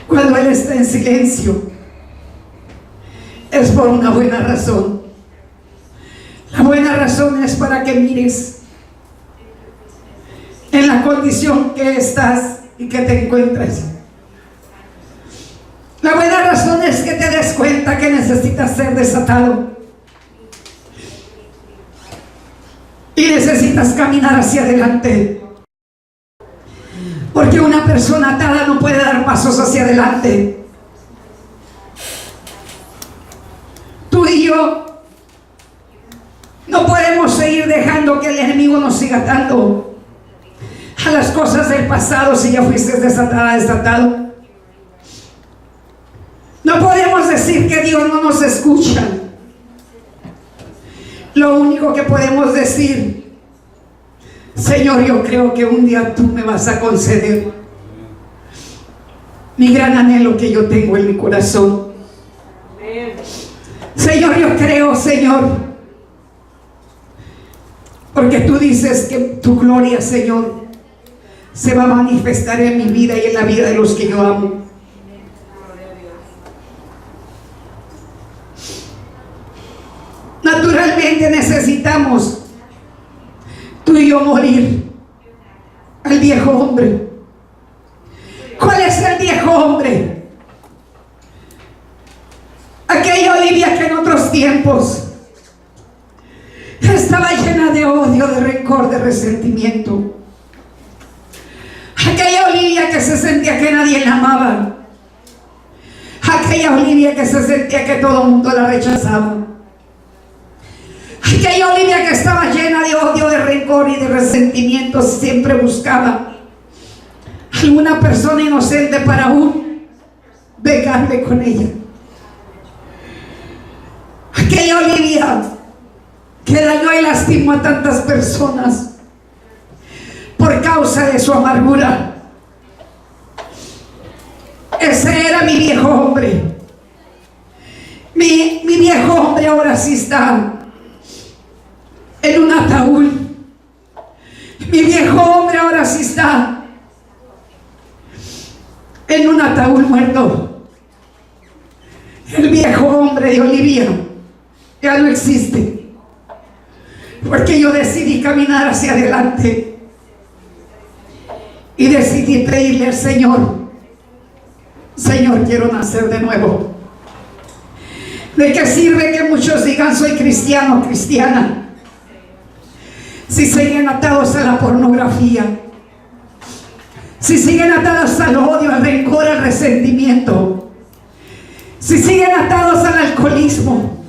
Cuando Él está en silencio, es por una buena razón. La buena razón es para que mires en la condición que estás y que te encuentras. La buena razón es que te des cuenta que necesitas ser desatado y necesitas caminar hacia adelante, porque una persona atada no puede dar pasos hacia adelante. Tú y yo no podemos seguir dejando que el enemigo nos siga atando a las cosas del pasado si ya fuiste desatada, desatado. No podemos decir que Dios no nos escucha. Lo único que podemos decir: Señor, yo creo que un día tú me vas a conceder mi gran anhelo que yo tengo en mi corazón. Señor, yo creo, Señor, porque tú dices que tu gloria, Señor, se va a manifestar en mi vida y en la vida de los que yo amo. Naturalmente necesitamos tú y yo morir al viejo hombre. ¿Cuál es el viejo hombre? Aquella Olivia que en otros tiempos estaba llena de odio, de rencor, de resentimiento. Aquella Olivia que se sentía que nadie la amaba. Aquella Olivia que se sentía que todo el mundo la rechazaba. Aquella Olivia que estaba llena de odio, de rencor y de resentimiento, siempre buscaba alguna persona inocente para aún vengarme con ella. Aquella Olivia que dañó y lastimó a tantas personas por causa de su amargura. Ese era mi viejo hombre. Mi viejo hombre ahora sí está en un ataúd. Mi viejo hombre ahora sí está en un ataúd muerto. El viejo hombre de Olivia ya no existe, porque yo decidí caminar hacia adelante y decidí pedirle al Señor: Señor, quiero nacer de nuevo. ¿De qué sirve que muchos digan soy cristiano, cristiana, si siguen atados a la pornografía, si siguen atados al odio, al rencor, al resentimiento, si siguen atados al alcoholismo,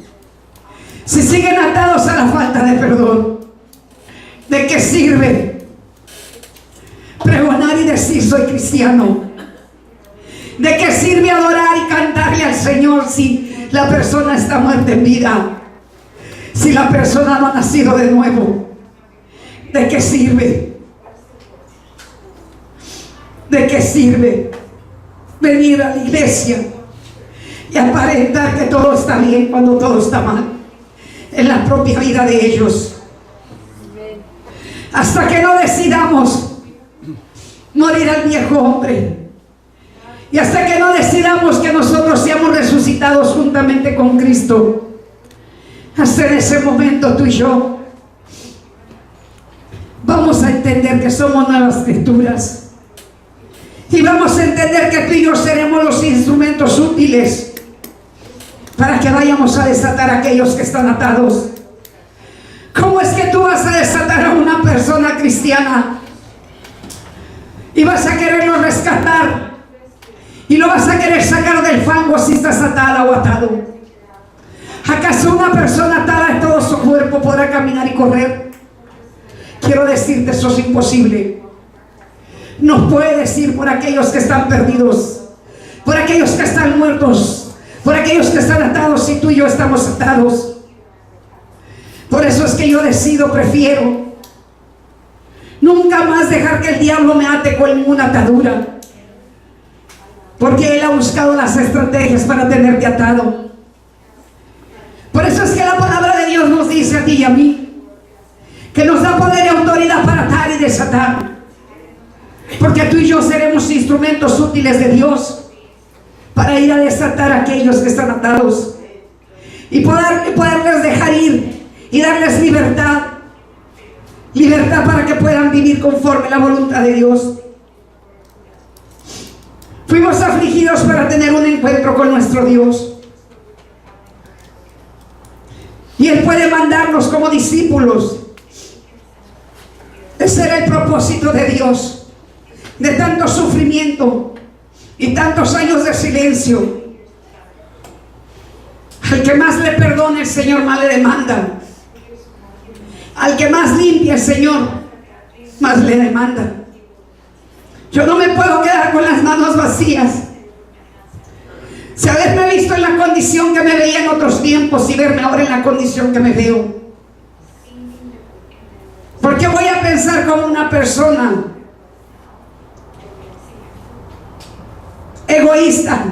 si siguen atados a la falta de perdón? ¿De qué sirve pregonar y decir soy cristiano? ¿De qué sirve adorar y cantarle al Señor si la persona está muerta en vida? Si la persona no ha nacido de nuevo, ¿de qué sirve? ¿De qué sirve venir a la iglesia y aparentar que todo está bien cuando todo está mal en la propia vida de ellos? Hasta que no decidamos morir al viejo hombre, y hasta que no decidamos que nosotros seamos resucitados juntamente con Cristo, hasta en ese momento tú y yo vamos a entender que somos nuevas criaturas, y vamos a entender que tú y yo seremos los instrumentos útiles para que vayamos a desatar a aquellos que están atados. ¿Cómo es que tú vas a desatar a una persona cristiana y vas a quererlo rescatar y lo vas a querer sacar del fango si estás atada o atado? ¿Acaso una persona atada a todo su cuerpo podrá caminar y correr? Quiero decirte, eso es imposible. No puedes ir por aquellos que están perdidos, por aquellos que están muertos, por aquellos que están atados, y tú y yo estamos atados. Por eso es que yo prefiero nunca más dejar que el diablo me ate con ninguna atadura, porque él ha buscado las estrategias para tenerte atado. Por eso es que la palabra de Dios nos dice a ti y a mí que nos da poder y autoridad para atar y desatar, porque tú y yo seremos instrumentos útiles de Dios para ir a desatar a aquellos que están atados y poderles dejar ir y darles libertad para que puedan vivir conforme a la voluntad de Dios. Fuimos afligidos para tener un encuentro con nuestro Dios, y Él puede mandarnos como discípulos. Ese era el propósito de Dios, de tanto sufrimiento y tantos años de silencio. Al que más le perdone, el Señor más le demanda. Al que más limpia, el Señor más le demanda. Yo no me puedo quedar con las manos vacías. Si haberme visto en la condición que me veía en otros tiempos y verme ahora en la condición que me veo, porque voy a pensar como una persona egoísta,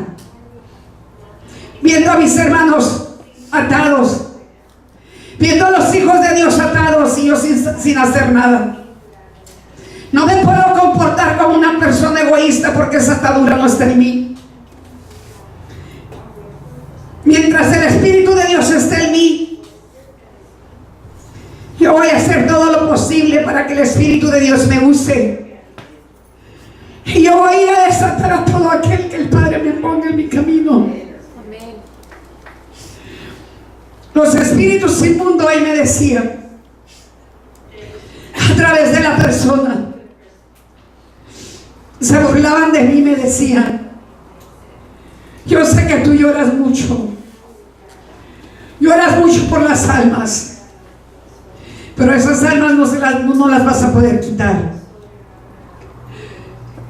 viendo a mis hermanos atados, viendo a los hijos de Dios atados y yo sin hacer nada. No me puedo comportar como una persona egoísta, porque esa atadura no está en mí. Mientras el Espíritu de Dios esté en mí, yo voy a hacer todo lo posible para que el Espíritu de Dios me use. Y yo voy a ir a desatar a todo aquel que el Padre me ponga en mi camino. Los espíritus inmundos, ahí me decían, a través de la persona, se burlaban de mí, me decían: yo sé que tú lloras mucho por las almas, pero esas almas no las vas a poder quitar.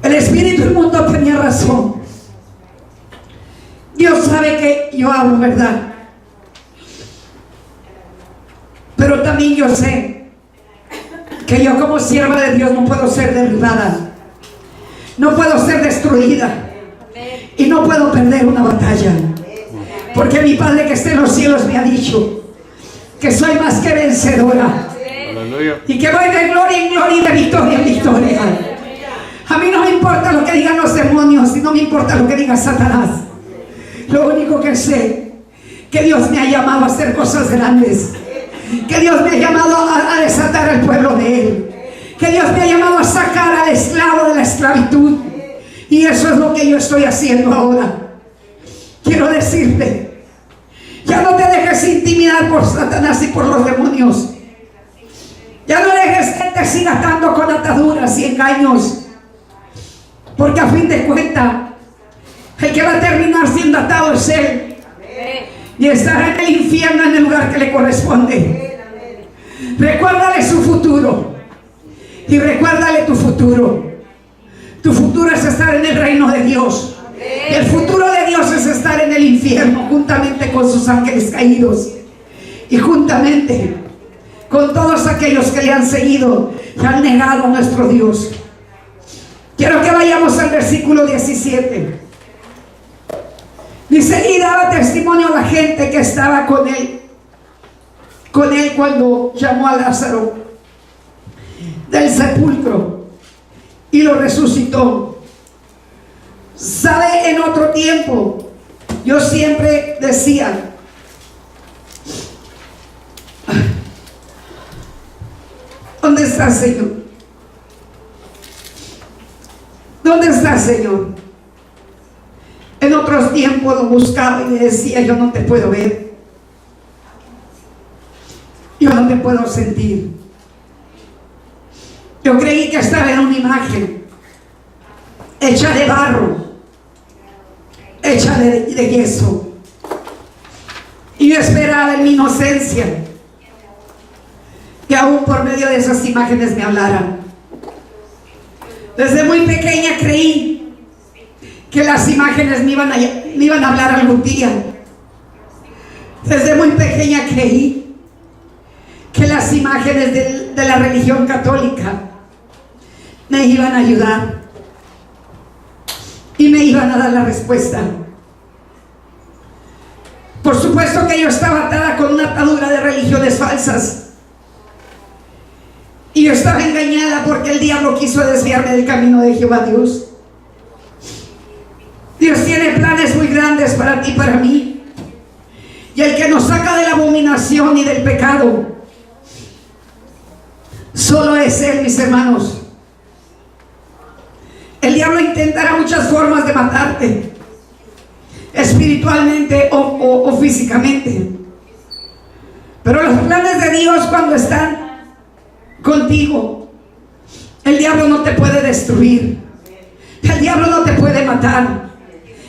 El espíritu inmundo tenía razón. Dios sabe que yo hablo verdad, pero también yo sé que yo, como sierva de Dios, no puedo ser derribada, no puedo ser destruida y no puedo perder una batalla, porque mi Padre que está en los cielos me ha dicho que soy más que vencedora. Aleluya. Y que voy de gloria en gloria y de victoria en victoria. A mí no me importa lo que digan los demonios, y no me importa lo que diga Satanás. Lo único que sé, que Dios me ha llamado a hacer cosas grandes, que Dios me ha llamado a desatar al pueblo de Él, que Dios me ha llamado a sacar al esclavo de la esclavitud, y eso es lo que yo estoy haciendo ahora. Quiero decirte, ya no te dejes intimidar por Satanás y por los demonios. Ya no dejes que te siga atando con ataduras y engaños, porque a fin de cuentas el que va a terminar siendo atado es Él, y estará en el infierno, en el lugar que le corresponde. Recuérdale su futuro y recuérdale tu futuro. Tu futuro es estar en el reino de Dios. El futuro de Dios es estar en el infierno juntamente con sus ángeles caídos y juntamente con todos aquellos que le han seguido y han negado a nuestro Dios. Quiero que vayamos al versículo 17. Dice: y daba testimonio a la gente que estaba con él cuando llamó a Lázaro del sepulcro y lo resucitó. ¿Sabe? En otro tiempo yo siempre decía: ¿dónde está, Señor? ¿Dónde está, Señor? En otros tiempos lo buscaba y le decía: yo no te puedo ver, yo no te puedo sentir. Yo creí que estaba en una imagen hecha de barro, hecha de yeso. Y yo esperaba en mi inocencia que aún por medio de esas imágenes me hablaran. Desde muy pequeña creí que las imágenes me iban a hablar algún día. Desde muy pequeña creí que las imágenes de la religión católica me iban a ayudar y me iban a dar la respuesta. Por supuesto que yo estaba atada con una atadura de religiones falsas. Y yo estaba engañada porque el diablo quiso desviarme del camino de Jehová Dios. Dios tiene planes muy grandes para ti y para mí. Y el que nos saca de la abominación y del pecado solo es Él, mis hermanos. El diablo intentará muchas formas de matarte, espiritualmente o físicamente. Pero los planes de Dios, cuando están contigo, el diablo no te puede destruir, el diablo no te puede matar,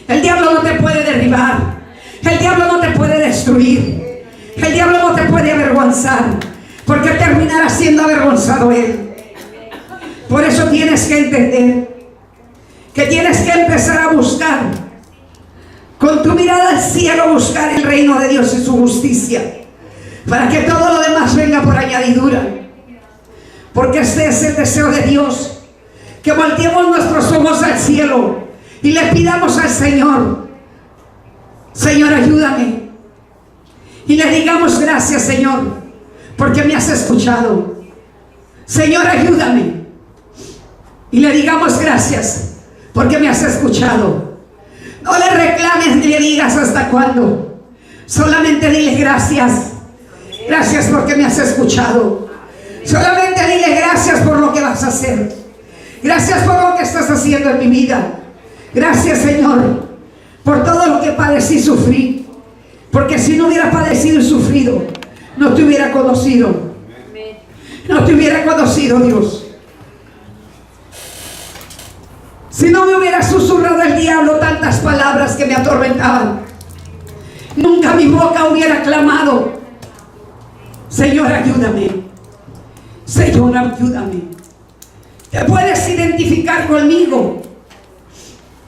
el diablo no te puede derribar, el diablo no te puede destruir, el diablo no te puede avergonzar, porque terminará siendo avergonzado él. Por eso tienes que entender que tienes que empezar a buscar con tu mirada al cielo, buscar el reino de Dios y su justicia, para que todo lo demás venga por añadidura. Porque este es el deseo de Dios, que volteemos nuestros ojos al cielo y le pidamos al Señor: Señor, ayúdame. Y le digamos: gracias, Señor, porque me has escuchado. Señor, ayúdame. Y le digamos: gracias, porque me has escuchado. No le reclames ni le digas hasta cuándo. Solamente dile: gracias. Gracias porque me has escuchado. Solamente dile: gracias por lo que vas a hacer. Gracias por lo que estás haciendo en mi vida. Gracias, Señor, por todo lo que padecí y sufrí. Porque si no hubiera padecido y sufrido, no te hubiera conocido. No te hubiera conocido, Dios. Si no me hubiera susurrado el diablo tantas palabras que me atormentaban, nunca mi boca hubiera clamado: Señor, ayúdame. Señor, ayúdame. Te puedes identificar conmigo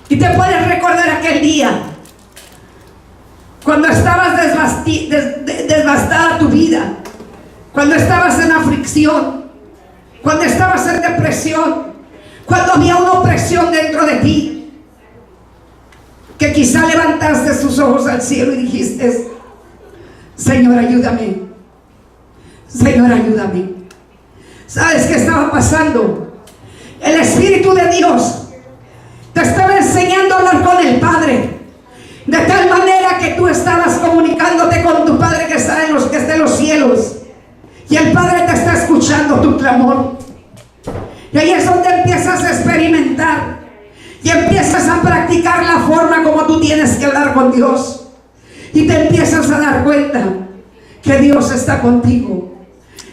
y te puedes recordar aquel día cuando estabas devastada tu vida, cuando estabas en aflicción, cuando estabas en depresión, cuando había una opresión dentro de ti, que quizá levantaste tus ojos al cielo y dijiste: Señor, ayúdame. Señor, ayúdame. ¿Sabes qué estaba pasando? El Espíritu de Dios te estaba enseñando a hablar con el Padre, de tal manera que tú estabas comunicándote con tu Padre que está en los cielos, y el Padre te está escuchando tu clamor. Y ahí es donde empiezas a experimentar y empiezas a practicar la forma como tú tienes que hablar con Dios, y te empiezas a dar cuenta que Dios está contigo.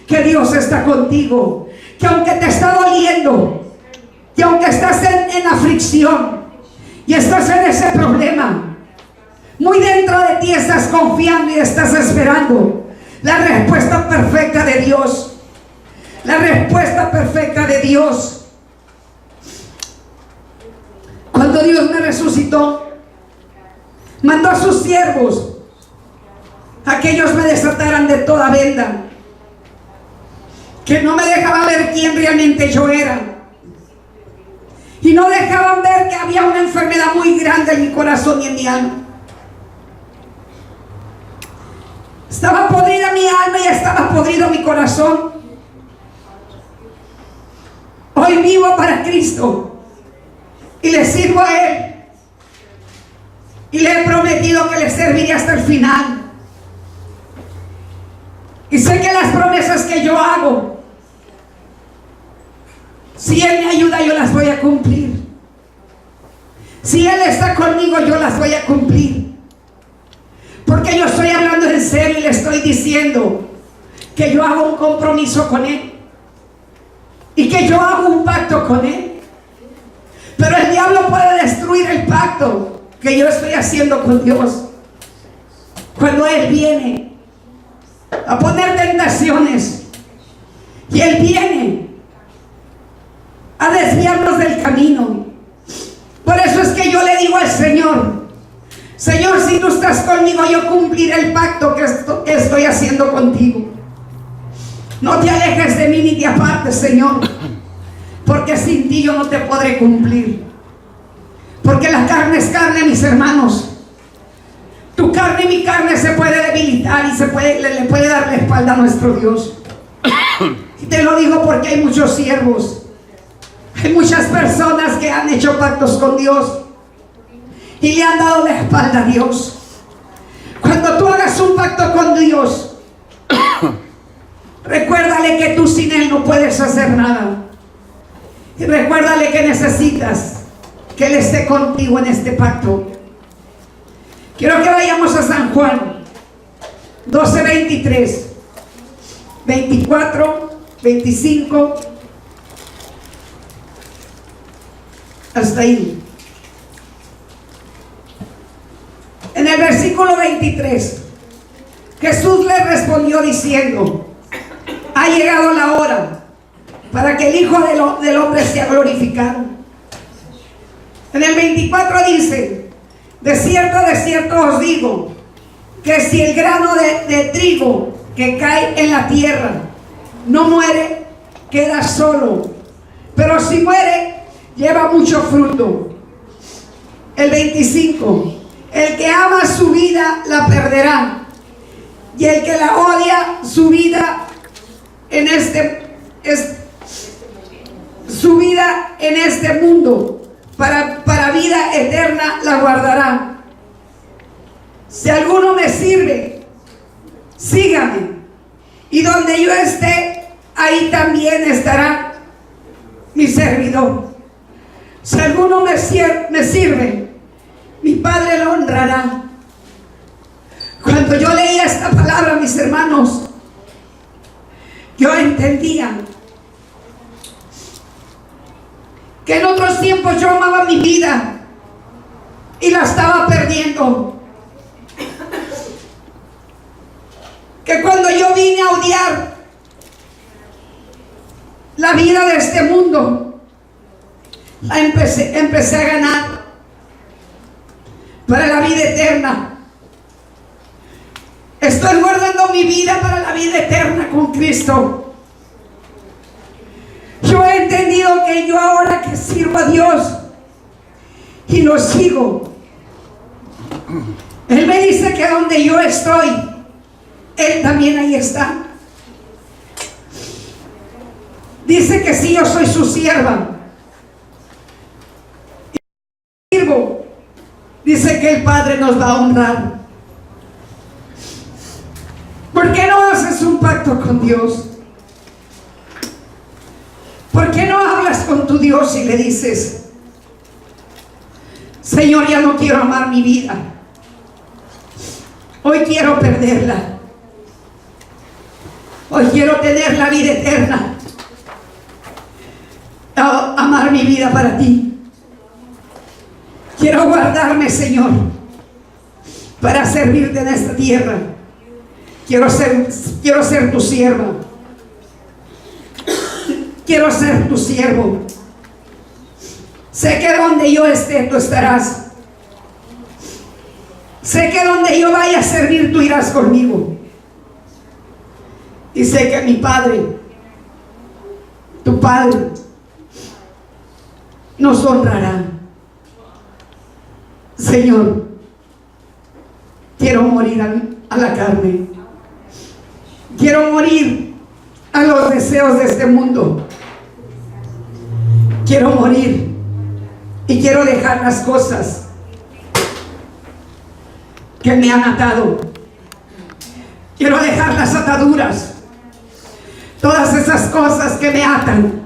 Que Dios está contigo, que aunque te está doliendo, y aunque estás en aflicción y estás en ese problema, muy dentro de ti estás confiando y estás esperando la respuesta perfecta de Dios. La respuesta perfecta de Dios. Cuando Dios me resucitó, mandó a sus siervos a que ellos me desataran de toda venda, que no me dejaban ver quién realmente yo era, y no dejaban ver que había una enfermedad muy grande en mi corazón y en mi alma. Estaba podrida mi alma y estaba podrido mi corazón. Hoy vivo para Cristo y le sirvo a Él, y le he prometido que le serviré hasta el final. Y sé que las promesas que yo hago, si Él me ayuda, yo las voy a cumplir. Si Él está conmigo, yo las voy a cumplir. Porque yo estoy hablando en serio y le estoy diciendo que yo hago un compromiso con Él y que yo hago un pacto con Él. Pero el diablo puede destruir el pacto que yo estoy haciendo con Dios. Cuando Él viene a poner tentaciones, y Él viene a desviarnos del camino. Por eso es que yo le digo al Señor: Señor, si tú estás conmigo, yo cumpliré el pacto que estoy haciendo contigo. No te alejes de mí ni te apartes, Señor, porque sin ti yo no te podré cumplir. Porque la carne es carne, mis hermanos. Tu carne y mi carne se puede debilitar y le puede dar la espalda a nuestro Dios. Y te lo digo porque hay muchos siervos, hay muchas personas que han hecho pactos con Dios y le han dado la espalda a Dios. Cuando tú hagas un pacto con Dios, recuérdale que tú sin Él no puedes hacer nada. Y recuérdale que necesitas que Él esté contigo en este pacto. Quiero que vayamos a San Juan 12, 23, 24, 25, hasta ahí. En el versículo 23, Jesús le respondió diciendo: ha llegado la hora para que el Hijo del Hombre sea glorificado. En el 24 dice: de cierto os digo, que si el grano de trigo que cae en la tierra no muere, queda solo, pero si muere, lleva mucho fruto. El 25: el que ama su vida la perderá, y el que la odia su vida en este mundo para vida eterna la guardará. Si alguno me sirve, sígame, y donde yo esté, ahí también estará mi servidor. Si alguno me sirve, mi Padre lo honrará. Cuando yo leía esta palabra, mis hermanos, yo entendía que en otros tiempos yo amaba mi vida y la estaba perdiendo. Que cuando yo vine a odiar la vida de este mundo, la empecé a ganar para la vida eterna. Estoy guardando mi vida para la vida eterna con Cristo. Yo he entendido que yo ahora que sirvo a Dios y lo sigo, Él me dice que donde yo estoy, Él también ahí está. Dice que si yo soy su sierva y sirvo, dice que el Padre nos va a honrar. ¿Por qué no haces un pacto con Dios? ¿Por qué no hablas con tu Dios y le dices: Señor, ya no quiero amar mi vida, hoy quiero perderla, hoy quiero tener la vida eterna, amar mi vida para ti, quiero guardarme, Señor, para servirte en esta tierra, quiero ser tu sierva, quiero ser tu siervo. Sé que donde yo esté, tú estarás. Sé que donde yo vaya a servir, tú irás conmigo. Y sé que mi Padre, tu Padre, nos honrará. Señor, quiero morir a la carne. Quiero morir a los deseos de este mundo. Quiero morir y quiero dejar las cosas que me han atado. Quiero dejar las ataduras, todas esas cosas que me atan,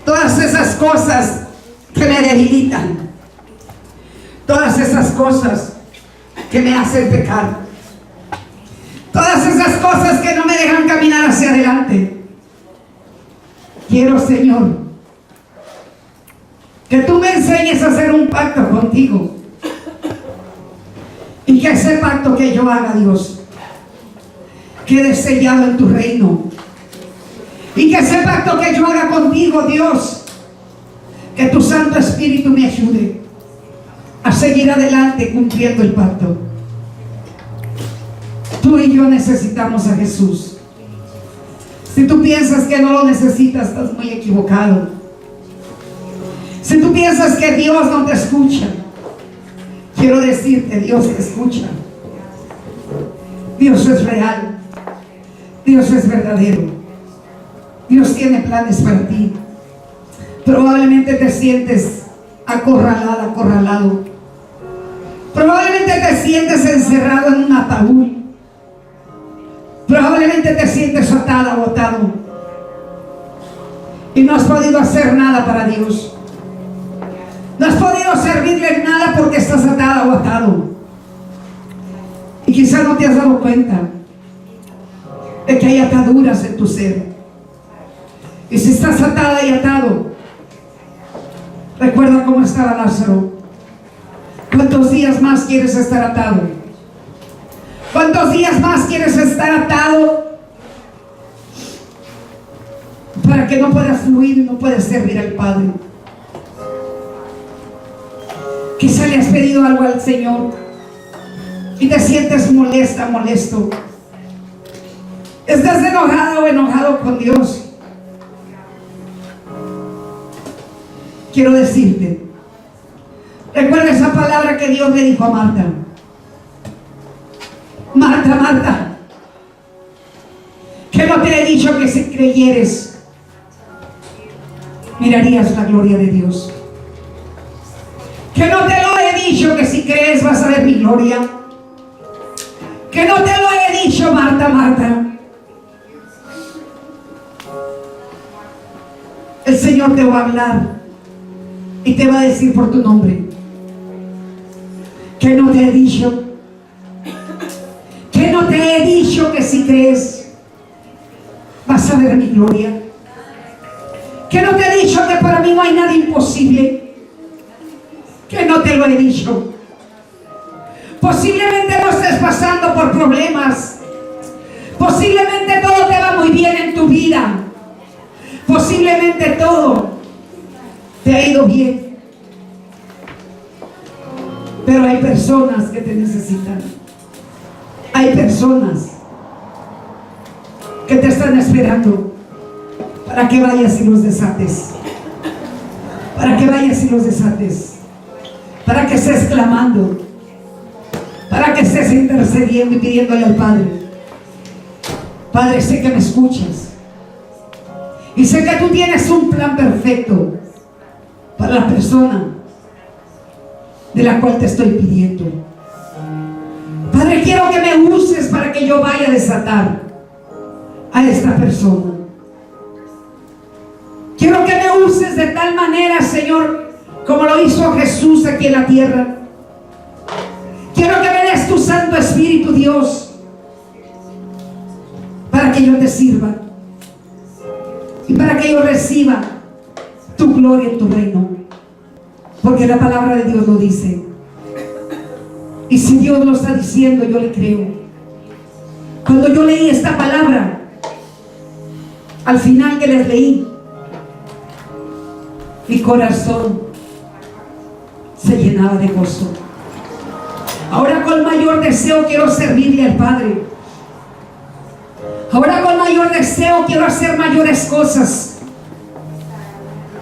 todas esas cosas que me debilitan, todas esas cosas que me hacen pecar, todas esas cosas que no me dejan caminar hacia adelante. Quiero, Señor, que tú me enseñes a hacer un pacto contigo. Y que ese pacto que yo haga, Dios, quede sellado en tu reino. Y que ese pacto que yo haga contigo, Dios, que tu Santo Espíritu me ayude a seguir adelante cumpliendo el pacto. Tú y yo necesitamos a Jesús. Si tú piensas que no lo necesitas, estás muy equivocado. Si tú piensas que Dios no te escucha, quiero decirte, Dios te escucha. Dios es real. Dios es verdadero. Dios tiene planes para ti. Probablemente te sientes acorralada, acorralado. Probablemente te sientes encerrado en un ataúd. Probablemente te sientes atada o atado. Y no has podido hacer nada para Dios. No has podido servirle en nada porque estás atada o atado. Y quizás no te has dado cuenta de que hay ataduras en tu ser. Y si estás atada y atado, recuerda cómo estaba Lázaro. ¿Cuántos días más quieres estar atado? ¿Cuántos días más quieres estar atado para que no puedas fluir y no puedas servir al Padre? Quizá le has pedido algo al Señor y te sientes molesta, molesto. Estás enojada o enojado con Dios. Quiero decirte, recuerda esa palabra que Dios le dijo a Marta. Marta, Marta, que no te he dicho que si creyeres mirarías la gloria de Dios. Que no te lo he dicho que si crees vas a ver mi gloria. Que no te lo he dicho, Marta, Marta. El Señor te va a hablar y te va a decir por tu nombre. Que no te he dicho. Que no te he dicho que si crees vas a ver mi gloria. Que no te he dicho que para mí no hay nada imposible. Que no te lo he dicho. Posiblemente no estés pasando por problemas. Posiblemente todo te va muy bien en tu vida. Posiblemente todo te ha ido bien. Pero hay personas que te necesitan. Hay personas que te están esperando para que vayas y los desates. Para que vayas y los desates. Para que estés clamando. Para que estés intercediendo y pidiéndole al Padre. Padre, sé que me escuchas. Y sé que tú tienes un plan perfecto para la persona de la cual te estoy pidiendo. Padre, quiero que me uses para que yo vaya a desatar a esta persona. Quiero que me uses de tal manera, Señor, como lo hizo Jesús aquí en la tierra. Quiero que me des tu Santo Espíritu, Dios, para que yo te sirva y para que yo reciba tu gloria en tu reino. Porque la palabra de Dios lo dice. Y si Dios lo está diciendo, yo le creo. Cuando yo leí esta palabra, al final que les leí, mi corazón se llenaba de gozo. Ahora con mayor deseo quiero servirle al Padre. Ahora con mayor deseo quiero hacer mayores cosas.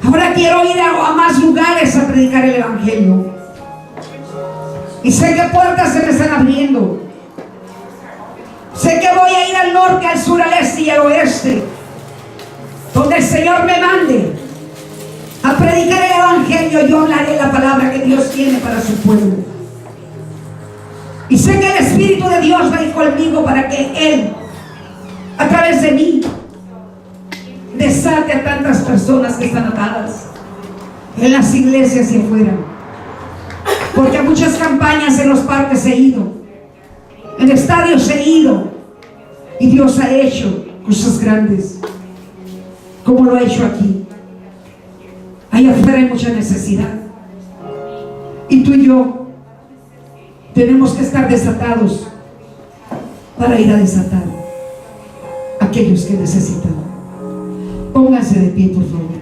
Ahora quiero ir a más lugares a predicar el Evangelio. Y sé que puertas se me están abriendo. Sé que voy a ir al norte, al sur, al este y al oeste, donde el Señor me mande a predicar el Evangelio. Yo hablaré la palabra que Dios tiene para su pueblo. Y sé que el Espíritu de Dios va a ir conmigo para que Él, a través de mí, desate a tantas personas que están atadas en las iglesias y afuera. Porque a muchas campañas en los parques he ido, en estadios he ido, y Dios ha hecho cosas grandes, como lo ha hecho aquí. Allá afuera hay mucha necesidad, y tú y yo Tenemos que estar desatados para ir a desatar a aquellos que necesitan. Pónganse de pie, por favor.